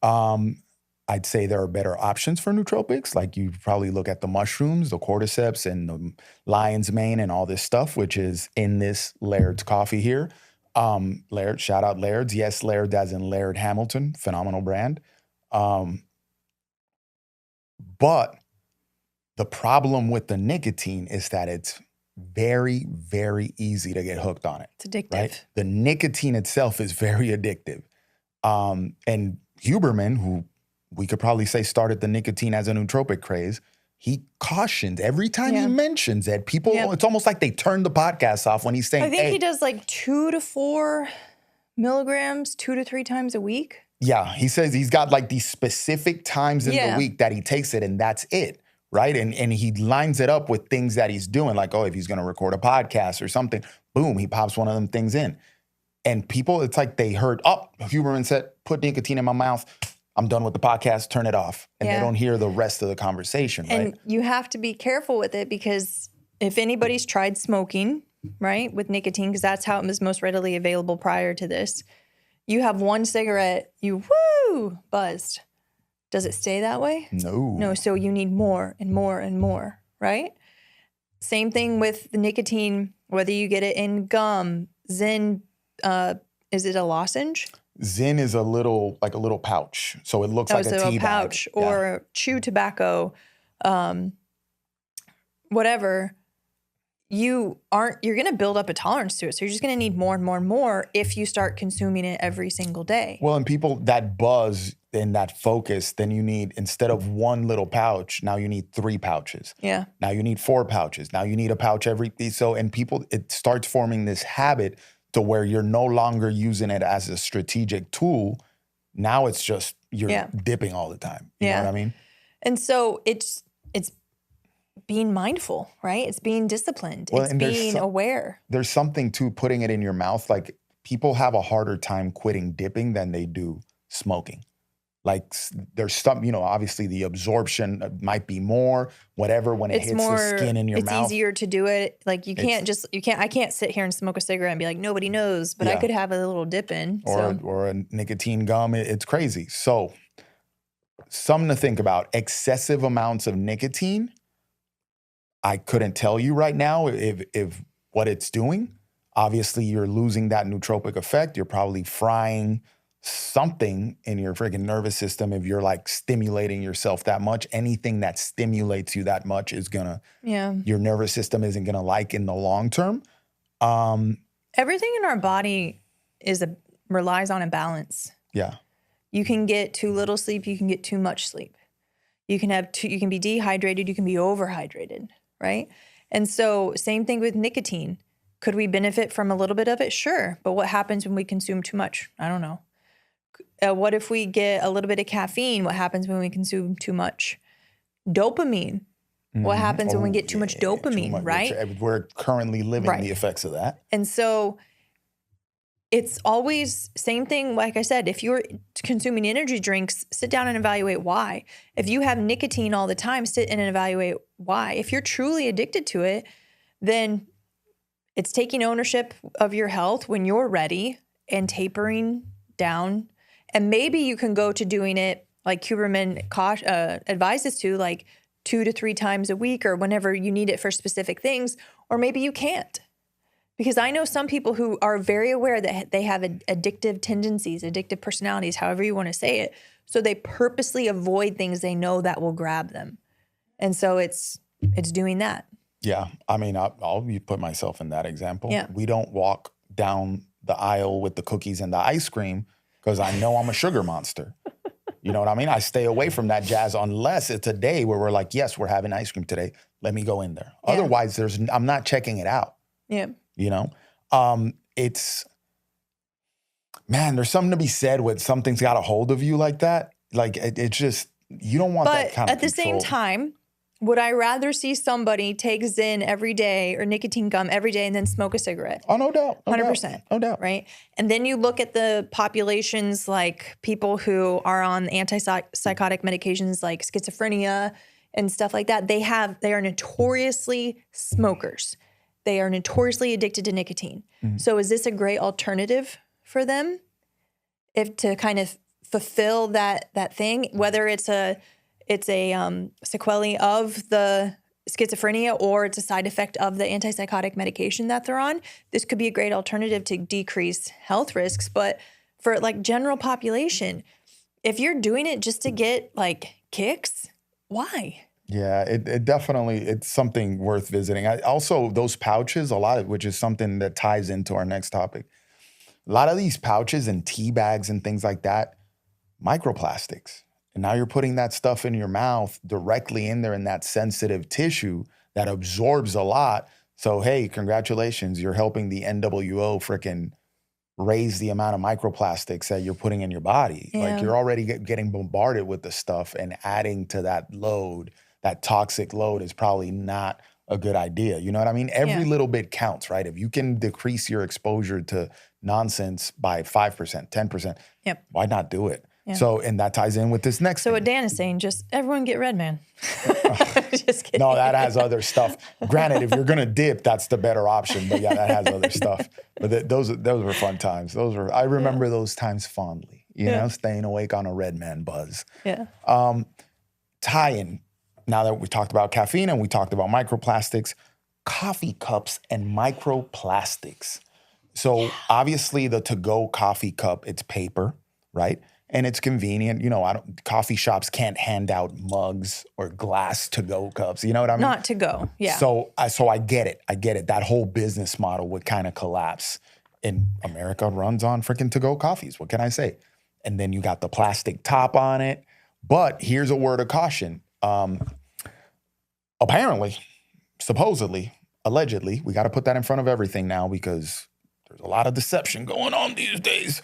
I'd say there are better options for nootropics. Like you probably look at the mushrooms, the cordyceps, and the lion's mane and all this stuff, which is in this Laird's coffee here. Laird, shout out Laird's. Yes, Laird as in Laird Hamilton, phenomenal brand. But the problem with the nicotine is that it's very, very easy to get hooked on it. It's addictive. Right? The nicotine itself is very addictive. And Huberman, who we could probably say started the nicotine as a nootropic craze, he cautioned every time he mentions it. People, it's almost like they turn the podcast off when he's saying, I think he does like 2 to 4 milligrams 2 to 3 times a week. Yeah, he says he's got like these specific times in the week that he takes it and that's it, right? And he lines it up with things that he's doing, like, oh, if he's going to record a podcast or something, boom, he pops one of them things in. And people, it's like they heard, oh, Huberman said, put nicotine in my mouth. I'm done with the podcast, turn it off. And they don't hear the rest of the conversation, right? And you have to be careful with it because if anybody's tried smoking, right, with nicotine, because that's how it was most readily available prior to this, you have one cigarette, you buzzed. Does it stay that way? No, so you need more and more and more, right? Same thing with the nicotine, whether you get it in gum, Zyn, is it a lozenge? Zyn is a little pouch. So it looks like a tea pouch bag. Or chew tobacco, whatever. You're going to build up a tolerance to it. So you're just going to need more and more and more if you start consuming it every single day. Well, and people, that buzz and that focus, then you need, instead of one little pouch, now you need 3 pouches. Yeah. Now you need 4 pouches. Now you need a pouch and people, it starts forming this habit to where you're no longer using it as a strategic tool. Now it's just, you're dipping all the time. You know what I mean? And so it's being mindful, right? It's being disciplined. Well, it's being aware. There's something to putting it in your mouth. Like people have a harder time quitting dipping than they do smoking. Like there's some, obviously the absorption might be more, whatever, when it hits the skin in your mouth. It's easier to do it. Like I can't sit here and smoke a cigarette and be like, nobody knows, but I could have a little dip in. Or a nicotine gum. It's crazy. So something to think about. Excessive amounts of nicotine, I couldn't tell you right now if what it's doing. Obviously, you're losing that nootropic effect. You're probably frying something in your freaking nervous system if you're like stimulating yourself that much. Anything that stimulates you that much is gonna, your nervous system isn't gonna like in the long term. Everything in our body relies on a balance. Yeah. You can get too little sleep, you can get too much sleep. You can be dehydrated, you can be overhydrated, right? And so same thing with nicotine. Could we benefit from a little bit of it? Sure. But what happens when we consume too much? I don't know. What if we get a little bit of caffeine? What happens when we consume too much? Dopamine. What happens when we get too much dopamine, right? We're currently living the effects of that. And so it's always same thing. Like I said, if you're consuming energy drinks, sit down and evaluate why. If you have nicotine all the time, sit and evaluate why. If you're truly addicted to it, then it's taking ownership of your health when you're ready and tapering down. And maybe you can go to doing it like Huberman advises to, like 2 to 3 times a week or whenever you need it for specific things, or maybe you can't. Because I know some people who are very aware that they have addictive tendencies, addictive personalities, however you want to say it. So they purposely avoid things they know that will grab them. And so it's doing that. Yeah. I mean, I'll put myself in that example. Yeah. We don't walk down the aisle with the cookies and the ice cream because I know I'm a sugar monster. You know what I mean? I stay away from that jazz unless it's a day where we're like, yes, we're having ice cream today. Let me go in there. Yeah. Otherwise, I'm not checking it out. Yeah. You know, there's something to be said when something's got a hold of you like that. Like it's just, you don't want that kind of But at the same time, would I rather see somebody take Zyn every day or nicotine gum every day and then smoke a cigarette? Oh, no doubt. 100%. No doubt. Right? And then you look at the populations like people who are on antipsychotic medications like schizophrenia and stuff like that. They are notoriously smokers. They are notoriously addicted to nicotine. Mm-hmm. So is this a great alternative for them if to kind of fulfill that thing, whether it's a sequelae of the schizophrenia or it's a side effect of the antipsychotic medication that they're on? This could be a great alternative to decrease health risks. But for like general population, if you're doing it just to get like kicks, why? Yeah, it definitely, it's something worth visiting. Also, those pouches, which is something that ties into our next topic. A lot of these pouches and tea bags and things like that, microplastics. And now you're putting that stuff in your mouth directly in there in that sensitive tissue that absorbs a lot. So, hey, congratulations, you're helping the NWO frickin' raise the amount of microplastics that you're putting in your body. Yeah. Like you're already getting bombarded with the stuff, and adding to that load, that toxic load, is probably not a good idea. You know what I mean? Every little bit counts, right? If you can decrease your exposure to nonsense by 5%, 10%, why not do it? Yeah. So, and that ties in with this next thing. So what Dan is saying, just everyone get Red Man. Just kidding. No, that has other stuff. Granted, if you're going to dip, that's the better option. But yeah, that has other stuff. But those were fun times. I remember those times fondly, you know, staying awake on a Red Man buzz. Yeah. Tie-in, now that we talked about caffeine and we talked about microplastics, coffee cups and microplastics. So obviously the to-go coffee cup, it's paper, right? And it's convenient. You know, coffee shops can't hand out mugs or glass to-go cups. You know what I mean? Not to go, yeah. So I get it. I get it. That whole business model would kind of collapse. And America runs on freaking to-go coffees. What can I say? And then you got the plastic top on it. But here's a word of caution. Apparently, supposedly, allegedly, we got to put that in front of everything now because there's a lot of deception going on these days.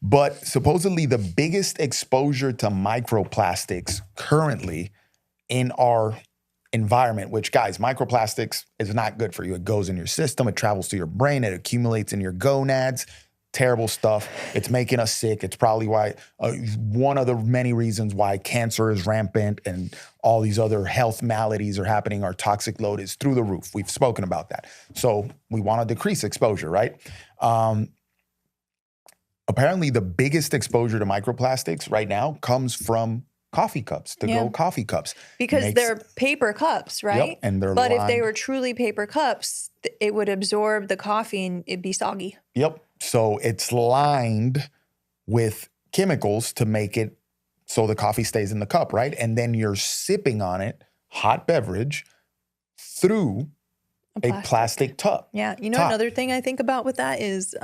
But supposedly the biggest exposure to microplastics currently in our environment, which, guys, microplastics is not good for you. It goes in your system. It travels to your brain. It accumulates in your gonads. Terrible stuff. It's making us sick. It's probably why one of the many reasons why cancer is rampant and all these other health maladies are happening. Our toxic load is through the roof. We've spoken about that. So we want to decrease exposure, right? Apparently, the biggest exposure to microplastics right now comes from coffee cups, to-go coffee cups. Because they're paper cups, right? Yep, and they're But lined. if they were truly paper cups, it would absorb the coffee and it'd be soggy. Yep. So it's lined with chemicals to make it so the coffee stays in the cup, right? And then you're sipping on it, hot beverage, through a plastic top. Yeah. You know, another thing I think about with that is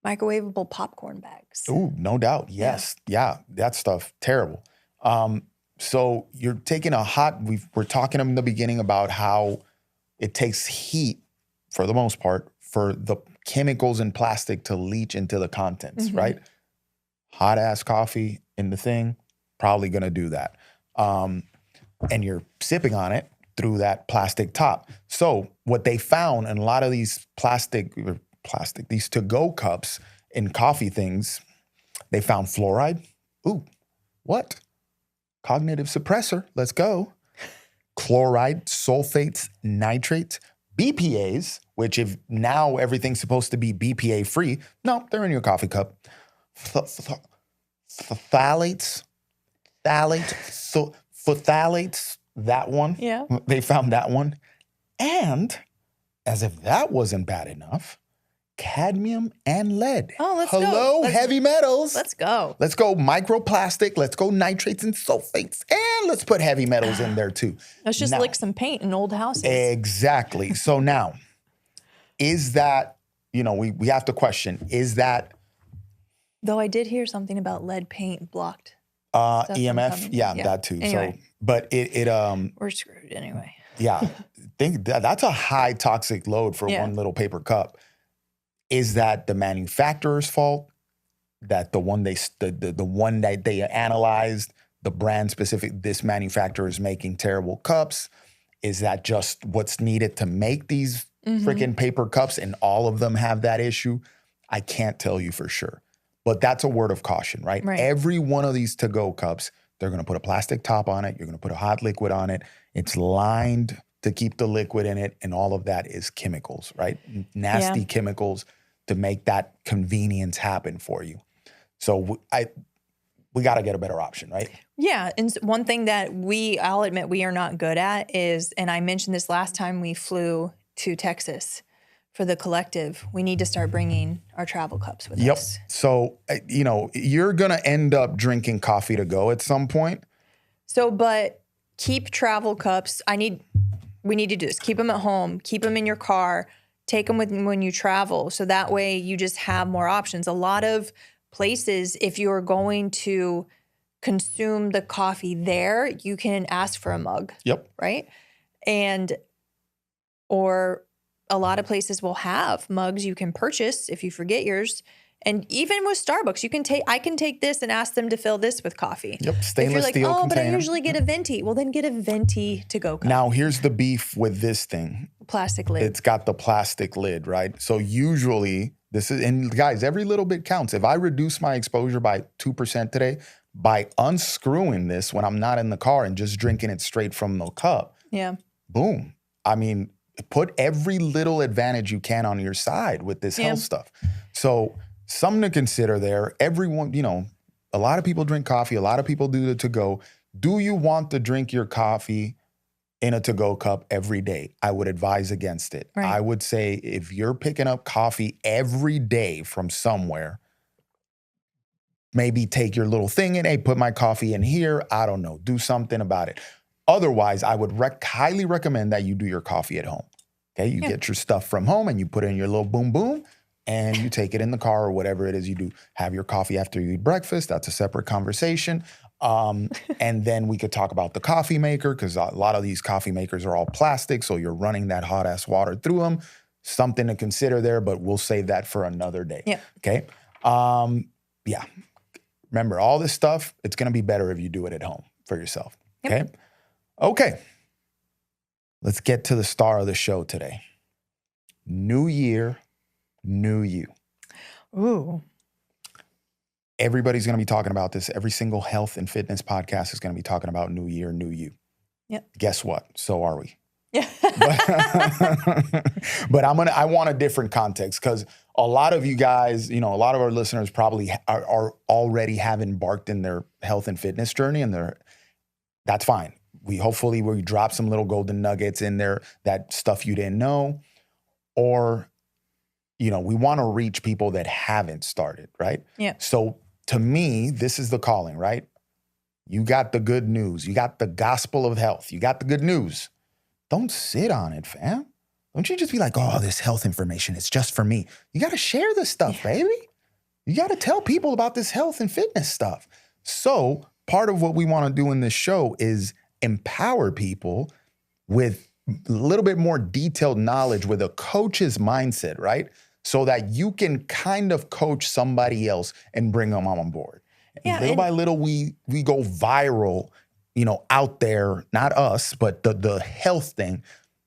microwavable popcorn bags. Ooh, no doubt. Yes. Yeah. That stuff, terrible. So you're taking we're talking in the beginning about how it takes heat, for the most part, for the chemicals in plastic to leach into the contents, right? Hot ass coffee in the thing, probably going to do that. And you're sipping on it through that plastic top. So what they found in a lot of these these to-go cups in coffee things, they found fluoride. Ooh, what? Cognitive suppressor. Let's go. Chloride, sulfates, nitrates, BPAs, which if now everything's supposed to be BPA free, no, they're in your coffee cup. Phthalates, that one. Yeah. They found that one. And as if that wasn't bad enough, cadmium and lead. Oh, let's go. Hello, heavy metals. Let's go. Let's go microplastic. Let's go nitrates and sulfates. And let's put heavy metals in there too. Let's just Now- lick some paint in old houses. Exactly. So now, is that, we have to question, is that Though I did hear something about lead paint blocked. Stuff from EMF? coming. Yeah, Yeah. that too. Anyway. So, but We're screwed anyway. yeah, that's a high toxic load for Yeah. one little paper cup. Is that the manufacturer's fault? That the one the one that they analyzed, the brand specific, this manufacturer is making terrible cups? Is that just what's needed to make these freaking paper cups and all of them have that issue? I can't tell you for sure. But that's a word of caution, right? Right. Every one of these to-go cups, they're going to put a plastic top on it. You're going to put a hot liquid on it. It's lined to keep the liquid in it. And all of that is chemicals, right? Nasty chemicals to make that convenience happen for you. So we got to get a better option, right? Yeah. And one thing that I'll admit we are not good at is, and I mentioned this last time we flew to Texas for the collective, we need to start bringing our travel cups with us. So, you're going to end up drinking coffee to go at some point. So, but keep travel cups. We need to do this. Keep them at home. Keep them in your car. Take them with when you travel. So that way you just have more options. A lot of places, if you're going to consume the coffee there, you can ask for a mug. Yep. Right? Or a lot of places will have mugs you can purchase if you forget yours. And even with Starbucks, I can take this and ask them to fill this with coffee. Yep, If stainless you're like, steel but I container. usually get a venti. Well, then get a venti to go cup. Now, here's the beef with this thing. Plastic lid. It's got the plastic lid, right? So usually and guys, every little bit counts. If I reduce my exposure by 2% today, by unscrewing this when I'm not in the car and just drinking it straight from the cup, Yeah. boom. I mean, put every little advantage you can on your side with this health stuff. So something to consider there. Everyone, a lot of people drink coffee. A lot of people do the to-go. Do you want to drink your coffee in a to-go cup every day? I would advise against it. Right. I would say if you're picking up coffee every day from somewhere, maybe take your little thing and, hey, put my coffee in here. I don't know. Do something about it. Otherwise, I would highly recommend that you do your coffee at home. Okay, you get your stuff from home and you put it in your little boom boom and you take it in the car or whatever it is you do. Have your coffee after you eat breakfast. That's a separate conversation. And then we could talk about the coffee maker because a lot of these coffee makers are all plastic. So you're running that hot ass water through them. Something to consider there, but we'll save that for another day. Yeah. Okay. Yeah. Remember, all this stuff, it's going to be better if you do it at home for yourself. Okay. Yep. Okay. Let's get to the star of the show today. New year, new you. Ooh. Everybody's going to be talking about this. Every single health and fitness podcast is going to be talking about new year, new you. Yep. Guess what? So are we. Yeah. But I want a different context because a lot of you guys, a lot of our listeners probably are already have embarked in their health and fitness journey, and that's fine. Hopefully we drop some little golden nuggets in there, that stuff you didn't know, or, we want to reach people that haven't started, right? Yeah. So to me, this is the calling, right? You got the good news. You got the gospel of health. You got the good news. Don't sit on it, fam. Don't you just be like, oh, this health information, it's just for me. You got to share this stuff, baby. You got to tell people about this health and fitness stuff. So part of what we want to do in this show is empower people with a little bit more detailed knowledge with a coach's mindset, right? So that you can kind of coach somebody else and bring them on board. Yeah, Little by little, we go viral, out there, not us, but the health thing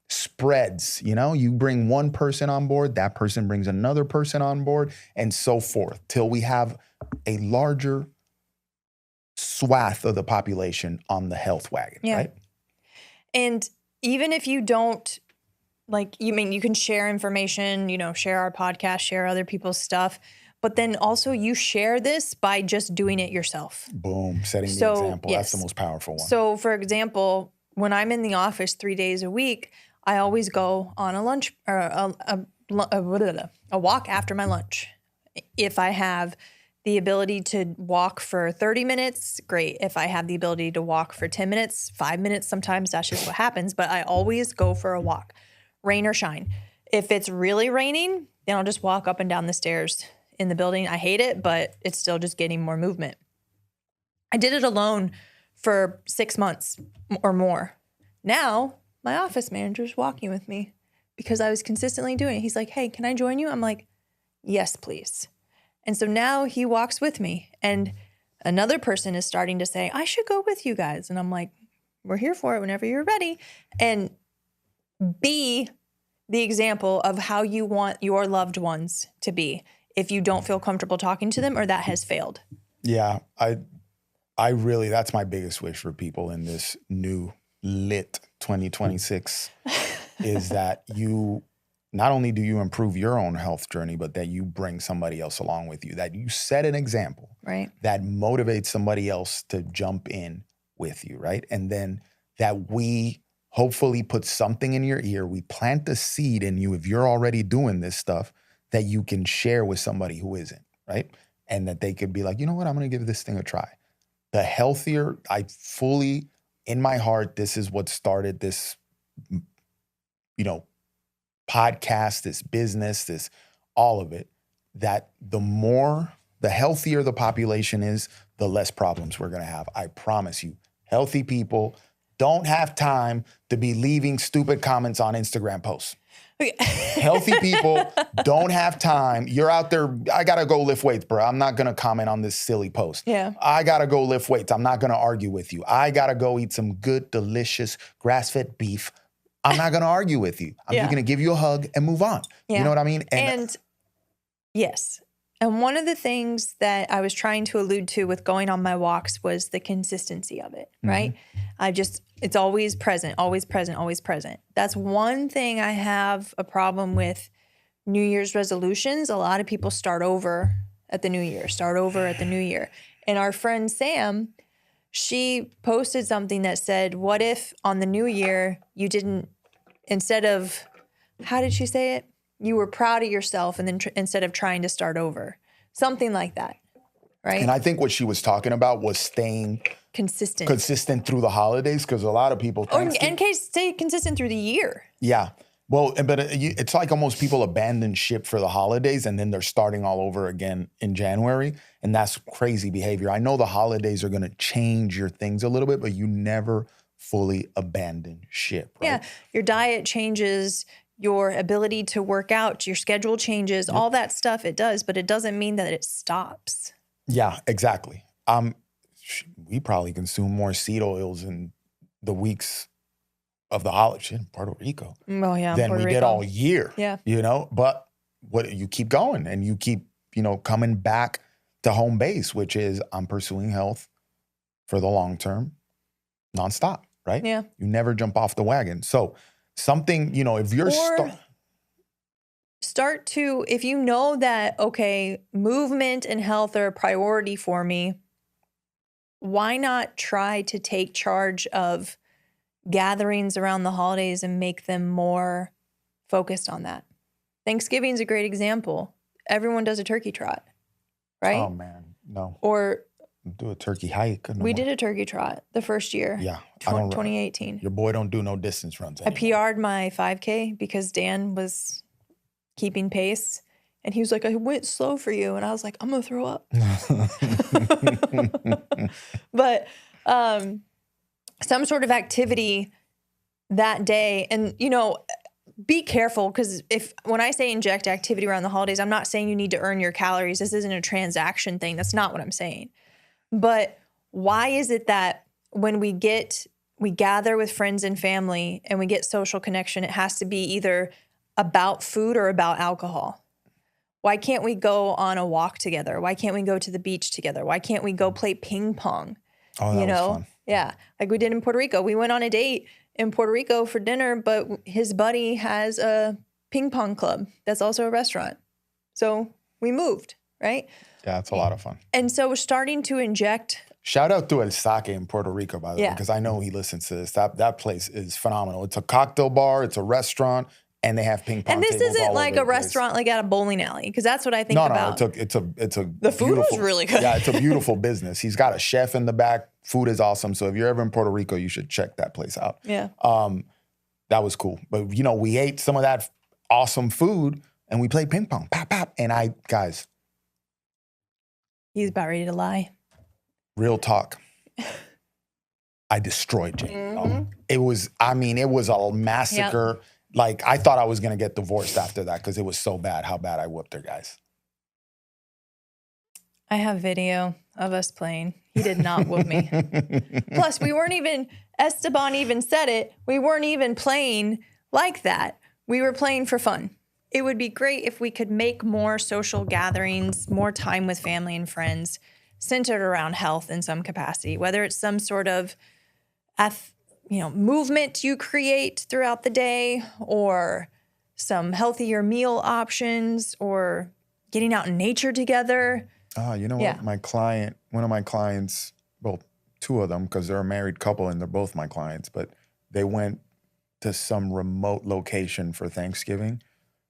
spreads, you bring one person on board, that person brings another person on board, and so forth, till we have a larger swath of the population on the health wagon, right? And even if you don't, you can share information, share our podcast, share other people's stuff, but then also you share this by just doing it yourself. Boom, setting the example. That's the most powerful one. So for example, when I'm in the office 3 days a week, I always go on a lunch or a a walk after my lunch. If I have the ability to walk for 30 minutes, great. If I have the ability to walk for 10 minutes, 5 minutes, sometimes that's just what happens. But I always go for a walk, rain or shine. If it's really raining, then I'll just walk up and down the stairs in the building. I hate it, but it's still just getting more movement. I did it alone for 6 months or more. Now, my office manager's walking with me because I was consistently doing it. He's like, hey, can I join you? I'm like, yes, please. And so now he walks with me. And another person is starting to say, I should go with you guys. And I'm like, we're here for it whenever you're ready. And be the example of how you want your loved ones to be if you don't feel comfortable talking to them or that has failed. Yeah, I really, that's my biggest wish for people in this new lit 2026 is that you, not only do you improve your own health journey, but that you bring somebody else along with you, that you set an example right, that motivates somebody else to jump in with you, right? And then that we hopefully put something in your ear, we plant the seed in you if you're already doing this stuff that you can share with somebody who isn't, right? And that they could be like, you know what, I'm gonna give this thing a try. The healthier, I fully, in my heart, this is what started this, podcast, this business, this, all of it, that the healthier the population is, the less problems we're gonna have. I promise you, healthy people don't have time to be leaving stupid comments on Instagram posts. Healthy people don't have time. You're out there, I gotta go lift weights, bro. I'm not gonna comment on this silly post. Yeah. I gotta go lift weights. I'm not gonna argue with you. I gotta go eat some good, delicious grass-fed beef. I'm not gonna argue with you. I'm just gonna give you a hug and move on. Yeah. You know what I mean? And yes. And one of the things that I was trying to allude to with going on my walks was the consistency of it, right? It's always present, always present, always present. That's one thing I have a problem with New Year's resolutions. A lot of people start over at the new year, And our friend Sam, she posted something that said, what if on the new year you didn't, instead of, how did she say it? You were proud of yourself and then instead of trying to start over. Something like that, right? And I think what she was talking about was staying consistent through the holidays, because a lot of people stay consistent through the year. Yeah. Well, but it's like almost people abandon ship for the holidays and then they're starting all over again in January. And that's crazy behavior. I know the holidays are going to change your things a little bit, but you never fully abandon ship, right? Yeah. Your diet changes, your ability to work out, your schedule changes, all that stuff it does, but it doesn't mean that it stops. Yeah, exactly. We probably consume more seed oils in the weeks of the holiday in Puerto Rico than we did all year. Yeah. But what you keep going and you keep, coming back to home base, which is I'm pursuing health for the long term, nonstop, right? Yeah. You never jump off the wagon. So something, if you're if you know that, okay, movement and health are a priority for me, why not try to take charge of gatherings around the holidays and make them more focused on that? Thanksgiving's a great example. Everyone does a turkey trot, right? Oh man, no. Or do a turkey hike. We did a turkey trot the first year. Yeah. 2018. Your boy don't do no distance runs anymore. I PR'd my 5K because Dan was keeping pace. And he was like, I went slow for you. And I was like, I'm going to throw up. But some sort of activity that day. And, be careful, because when I say inject activity around the holidays, I'm not saying you need to earn your calories. This isn't a transaction thing. That's not what I'm saying. But why is it that when we gather with friends and family and we get social connection, it has to be either about food or about alcohol? Why can't we go on a walk together? Why can't we go to the beach together? Why can't we go play ping pong? Oh, that was fun. Yeah, like we did in Puerto Rico. We went on a date in Puerto Rico for dinner, but his buddy has a ping pong club that's also a restaurant. So we moved, right? Yeah, it's a lot of fun. And so we're starting to inject. Shout out to El Sake in Puerto Rico, by the way, because I know he listens to this. That place is phenomenal. It's a cocktail bar. It's a restaurant. and they have ping pong And this tables isn't all like over a the place. restaurant like at a bowling alley, because that's what I think No, about. it's a The food was beautiful- really good. Yeah, it's a beautiful business. He's got a chef in the back. Food is awesome. So if you're ever in Puerto Rico, you should check that place out. Yeah. That was cool. But we ate some of that awesome food and we played ping pong. Pop, pop. And guys, He's about ready to lie. real talk. I destroyed Jane. It was a massacre. Yep. Like, I thought I was going to get divorced after that because it was so bad how bad I whooped her, guys. I have video of us playing. He did not whoop me. Plus, Esteban even said it, we weren't even playing like that. We were playing for fun. It would be great if we could make more social gatherings, more time with family and friends centered around health in some capacity, whether it's some sort of movement you create throughout the day, or some healthier meal options, or getting out in nature together. Oh, you know what? Yeah. One of my clients, well, two of them, because they're a married couple and they're both my clients, but they went to some remote location for Thanksgiving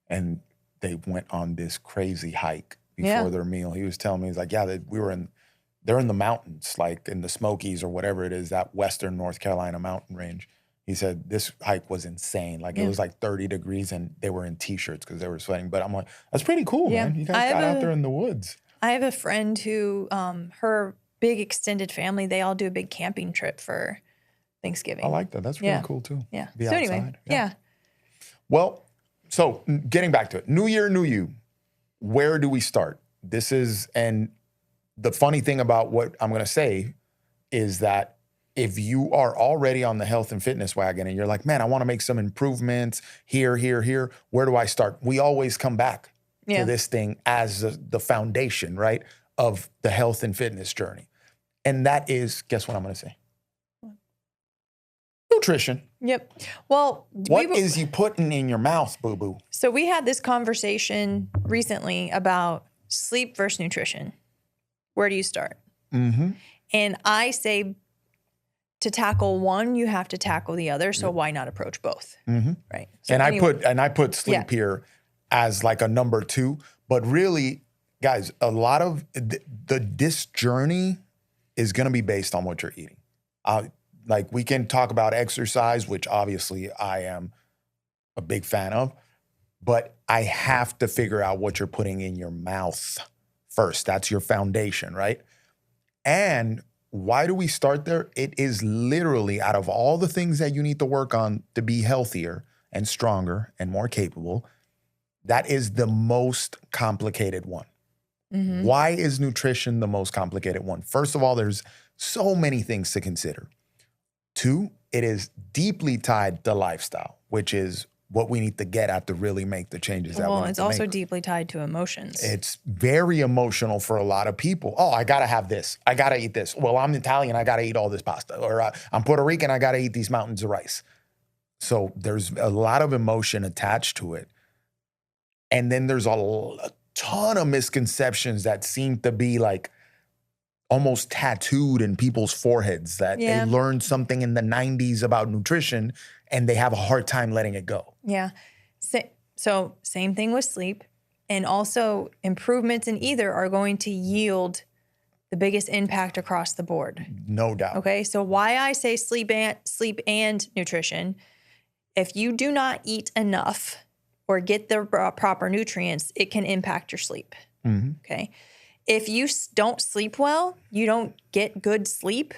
and they went on this crazy hike before their meal. He was telling me, he's like, they're in the mountains, like in the Smokies or whatever it is, that Western North Carolina mountain range. He said this hike was insane. Like it was like 30 degrees and they were in t-shirts because they were sweating. But I'm like, that's pretty cool, man. You guys got out there in the woods. I have a friend who, her big extended family, they all do a big camping trip for Thanksgiving. I like that. That's really cool too. Yeah. Be So outside. anyway, yeah. Well, so getting back to it, New Year, New You. Where do we start? And the funny thing about what I'm going to say is that if you are already on the health and fitness wagon and you're like, man, I want to make some improvements here, where do I start? We always come back to this thing as the foundation, right, of the health and fitness journey. And that is, guess what I'm going to say? Nutrition. Yep. Well, what is you putting in your mouth, boo-boo? So we had this conversation recently about sleep versus nutrition. Where do you start? Mm-hmm. And I say to tackle one, you have to tackle the other. So why not approach both? Mm-hmm. Right. So and I put sleep here as like a number 2. But really, guys, a lot of this journey is going to be based on what you're eating. Like we can talk about exercise, which obviously I am a big fan of, but I have to figure out what you're putting in your mouth first. That's your foundation, right? And why do we start there? It is literally, out of all the things that you need to work on to be healthier and stronger and more capable, that is the most complicated one. Mm-hmm. Why is nutrition the most complicated one? First of all, there's so many things to consider. 2, it is deeply tied to lifestyle, which is what we need to get at to really make the changes that we need to make. Well, it's also deeply tied to emotions. It's very emotional for a lot of people. Oh, I got to have this. I got to eat this. Well, I'm Italian. I got to eat all this pasta. Or I'm Puerto Rican. I got to eat these mountains of rice. So there's a lot of emotion attached to it. And then there's a ton of misconceptions that seem to be like almost tattooed in people's foreheads, that they learned something in the 90s about nutrition and they have a hard time letting it go. Yeah. So same thing with sleep. And also improvements in either are going to yield the biggest impact across the board. No doubt. Okay. So why I say sleep and nutrition, if you do not eat enough or get the proper nutrients, it can impact your sleep. Mm-hmm. Okay. If you don't sleep well, you don't get good sleep,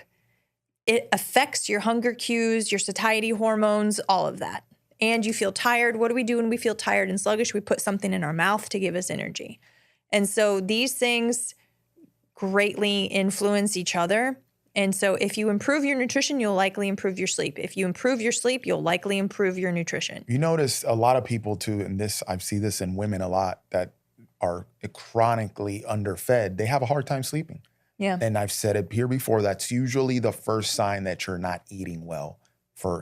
it affects your hunger cues, your satiety hormones, all of that. And you feel tired. What do we do when we feel tired and sluggish? We put something in our mouth to give us energy. And so these things greatly influence each other. And so if you improve your nutrition, you'll likely improve your sleep. If you improve your sleep, you'll likely improve your nutrition. You notice a lot of people too, and I see this in women a lot, that are chronically underfed, they have a hard time sleeping. Yeah. And I've said it here before, that's usually the first sign that you're not eating well.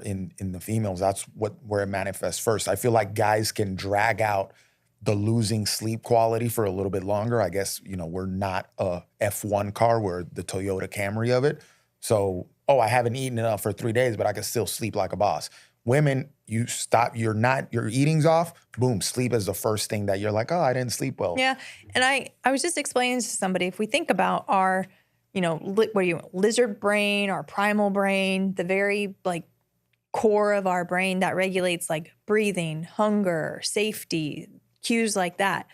In the females, that's where it manifests first. I feel like guys can drag out the losing sleep quality for a little bit longer. I guess, we're not a F1 car, we're the Toyota Camry of it. So, I haven't eaten enough for 3 days, but I can still sleep like a boss. Women, you stop, your eating's off, boom, sleep is the first thing that you're like, oh, I didn't sleep well. Yeah. And I was just explaining to somebody, if we think about our, lizard brain, our primal brain, the very like core of our brain that regulates like breathing, hunger, safety, cues like that.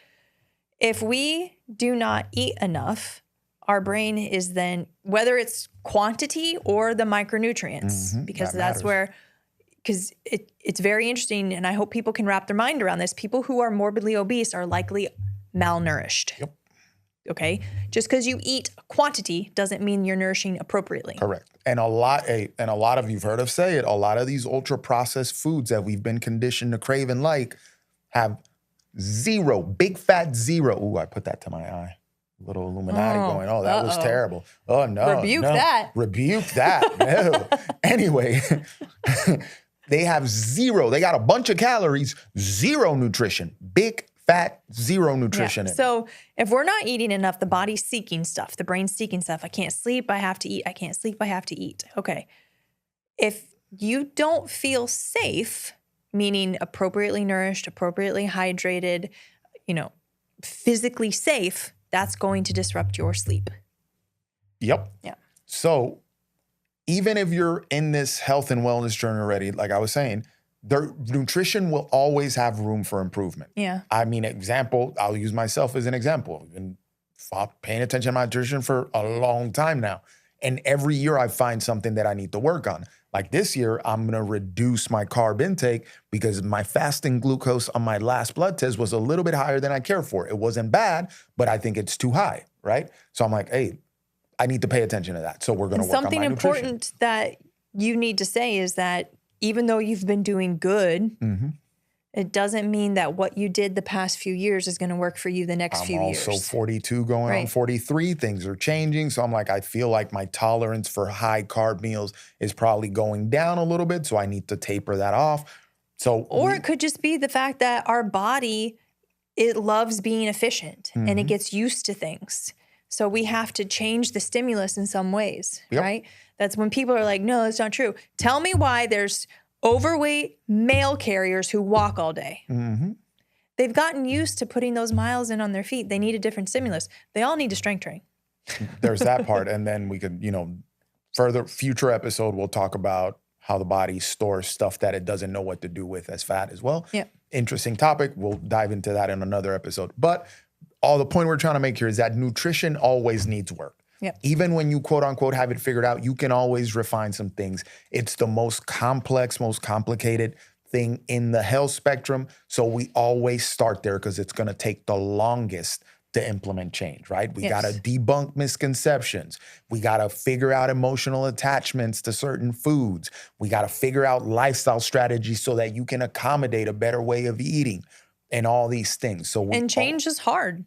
If we do not eat enough, our brain is then, whether it's quantity or the micronutrients, because that's where, because it's very interesting, and I hope people can wrap their mind around this. People who are morbidly obese are likely malnourished. Yep. Okay? Just because you eat quantity doesn't mean you're nourishing appropriately. Correct. And a lot of you've heard of say it, a lot of these ultra processed foods that we've been conditioned to crave and like have zero, big fat zero. Ooh, I put that to my eye. Little Illuminati going, oh, that was terrible. Oh, no. Rebuke that. Rebuke that. No. Anyway, they have zero. They got a bunch of calories, zero nutrition. Big fat, zero nutrition. Yeah. So if we're not eating enough, the body's seeking stuff. The brain's seeking stuff. I can't sleep. I have to eat. I can't sleep. I have to eat. Okay. If you don't feel safe, meaning appropriately nourished, appropriately hydrated, physically safe, that's going to disrupt your sleep. Yep. Yeah. So even if you're in this health and wellness journey already, like I was saying, their nutrition will always have room for improvement. Yeah. I mean, I'll use myself as an example. I've been paying attention to my nutrition for a long time now. And every year I find something that I need to work on. Like this year, I'm going to reduce my carb intake because my fasting glucose on my last blood test was a little bit higher than I care for. It wasn't bad, but I think it's too high, right? So I'm like, hey, I need to pay attention to that. So we're going to work on my nutrition. Something important that you need to say is that even though you've been doing good, it doesn't mean that what you did the past few years is going to work for you the next few years. I'm also 42 going on 43. Things are changing. So I'm like, I feel like my tolerance for high carb meals is probably going down a little bit. So I need to taper that off. Or it could just be the fact that our body, it loves being efficient and it gets used to things. So we have to change the stimulus in some ways, right? That's when people are like, no, that's not true. Tell me why there's overweight male carriers who walk all day. They've gotten used to putting those miles in on their feet. They need a different stimulus. They all need to strength train. There's that part. And then we could, future episode, we'll talk about how the body stores stuff that it doesn't know what to do with as fat as well. Yeah. Interesting topic. We'll dive into that in another episode. But all the point we're trying to make here is that nutrition always needs work. Yep. Even when you quote unquote have it figured out, you can always refine some things. It's the most complex, most complicated thing in the health spectrum. So we always start there because it's going to take the longest to implement change, right? We got to debunk misconceptions. We got to figure out emotional attachments to certain foods. We got to figure out lifestyle strategies so that you can accommodate a better way of eating and all these things. And change is hard.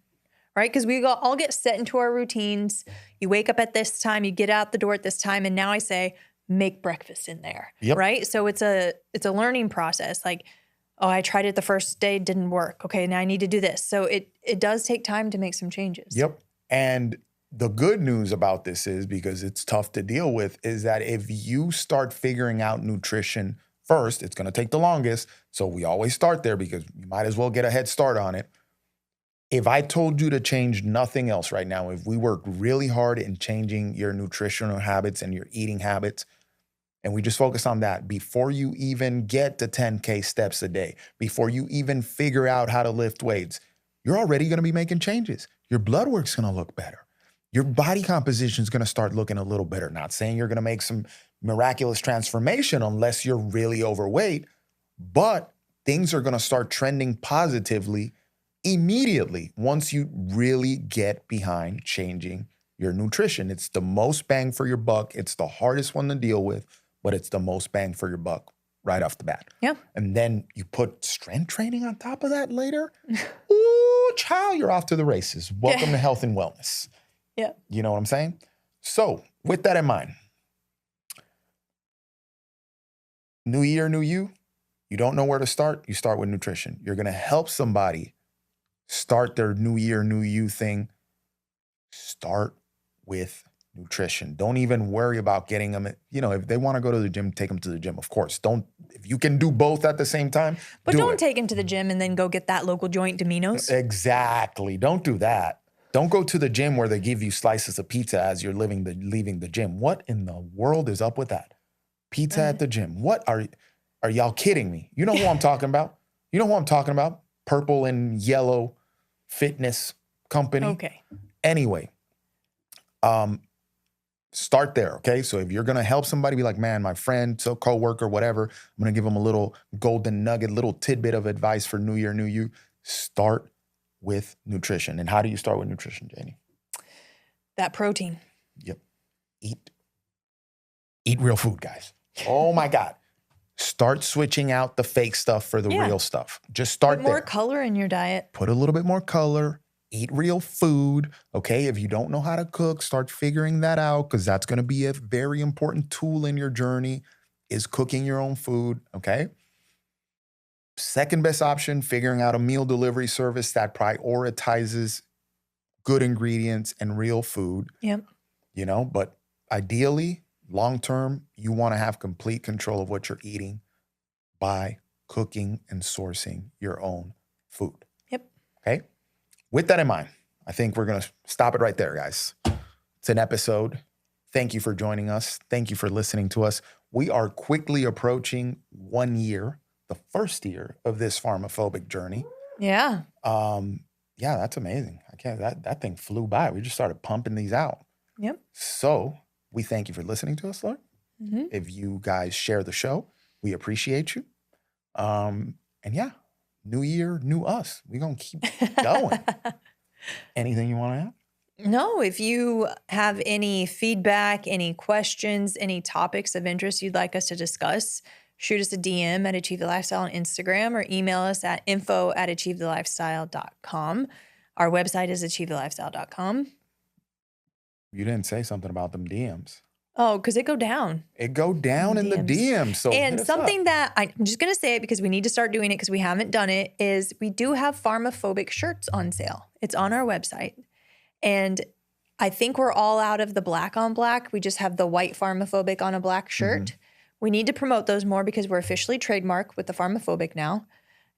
Right? Because we all get set into our routines. You wake up at this time, you get out the door at this time, and now I say, make breakfast in there. Yep. Right? So it's a learning process. Like, oh, I tried it the first day, didn't work. Okay, now I need to do this. So it does take time to make some changes. Yep. And the good news about this is, because it's tough to deal with, is that if you start figuring out nutrition first, it's going to take the longest. So we always start there because you might as well get a head start on it. If I told you to change nothing else right now, if we work really hard in changing your nutritional habits and your eating habits, and we just focus on that before you even get to 10K steps a day, before you even figure out how to lift weights, you're already going to be making changes. Your blood work's going to look better. Your body composition is going to start looking a little better. Not saying you're going to make some miraculous transformation unless you're really overweight, but things are going to start trending positively immediately once you really get behind changing your nutrition. It's the most bang for your buck. It's the hardest one to deal with, but it's the most bang for your buck right off the bat. Yeah. And then you put strength training on top of that later. Ooh, child, you're off to the races. Welcome to health and wellness. Yeah. You know what I'm saying? So with that in mind, new year, new you. You don't know where to start. You start with nutrition. You're going to help somebody start their new year, new you thing. Start with nutrition. Don't even worry about getting them. If they want to go to the gym, take them to the gym. Of course, if you can do both at the same time, But do don't it. take him to the gym and then go get that local joint Domino's. Exactly. Don't do that. Don't go to the gym where they give you slices of pizza as you're leaving the gym. What in the world is up with that? Pizza at the gym. What are y'all kidding me? You know who I'm talking about? You know who I'm talking about? Purple and yellow fitness company. Okay. Anyway, start there, okay? So if you're gonna help somebody, be like, man, my friend, so coworker, whatever, I'm gonna give them a little golden nugget, little tidbit of advice for New Year, New You. Start with nutrition. And how do you start with nutrition, Janie? That protein. Yep. Eat real food, guys. Oh my God. Start switching out the fake stuff for the real stuff. Just start Put more there. color in your diet. Put a little bit more color. Eat real food, okay? If you don't know how to cook, start figuring that out because that's going to be a very important tool in your journey is cooking your own food, okay? Second best option, figuring out a meal delivery service that prioritizes good ingredients and real food. Yep. But ideally, long-term, you want to have complete control of what you're eating by cooking and sourcing your own food. Yep. Okay? With that in mind, I think we're going to stop it right there, guys. It's an episode. Thank you for joining us. Thank you for listening to us. We are quickly approaching 1 year, the first year of this PharmaPhobic journey. Yeah. Yeah, that's amazing. That thing flew by. We just started pumping these out. Yep. So we thank you for listening to us, Lauren. Mm-hmm. If you guys share the show, we appreciate you. And yeah, new year, new us. We're going to keep going. Anything you want to add? No, if you have any feedback, any questions, any topics of interest you'd like us to discuss, shoot us a DM at Achieve the Lifestyle on Instagram or email us at info@achievethelifestyle.com. Our website is achievethelifestyle.com. You didn't say something about them DMs. Oh, because it go down. It go down in the DMs. So and hit us something up. that I'm just going to say it because we need to start doing it because we haven't done it is we do have PharmaPhobic shirts on sale. It's on our website. And I think we're all out of the black on black. We just have the white PharmaPhobic on a black shirt. Mm-hmm. We need to promote those more because we're officially trademarked with the PharmaPhobic now.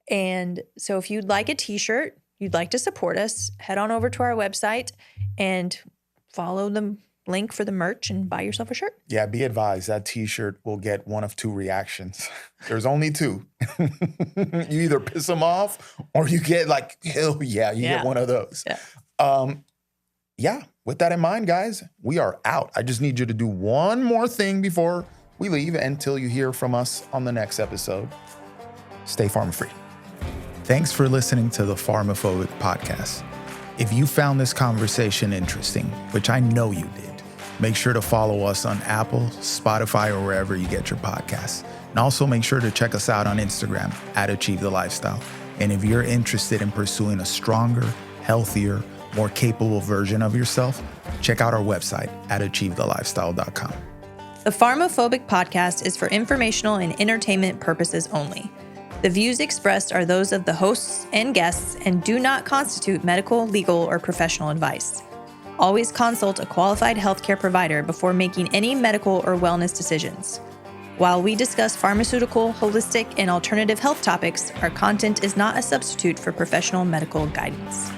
And so if you'd like a t-shirt, you'd like to support us, head on over to our website and follow the link for the merch and buy yourself a shirt. Yeah, be advised that t-shirt will get one of two reactions. There's only two. You either piss them off or you get like, hell yeah, you get one of those. Yeah. With that in mind, guys, we are out. I just need you to do one more thing before we leave until you hear from us on the next episode. Stay pharma-free. Thanks for listening to the PharmaPhobic podcast. If you found this conversation interesting, which I know you did, make sure to follow us on Apple, Spotify, or wherever you get your podcasts. And also make sure to check us out on Instagram at Achieve the Lifestyle. And if you're interested in pursuing a stronger, healthier, more capable version of yourself, check out our website at achievethelifestyle.com. The PharmaPhobic podcast is for informational and entertainment purposes only. The views expressed are those of the hosts and guests and do not constitute medical, legal, or professional advice. Always consult a qualified healthcare provider before making any medical or wellness decisions. While we discuss pharmaceutical, holistic, and alternative health topics, our content is not a substitute for professional medical guidance.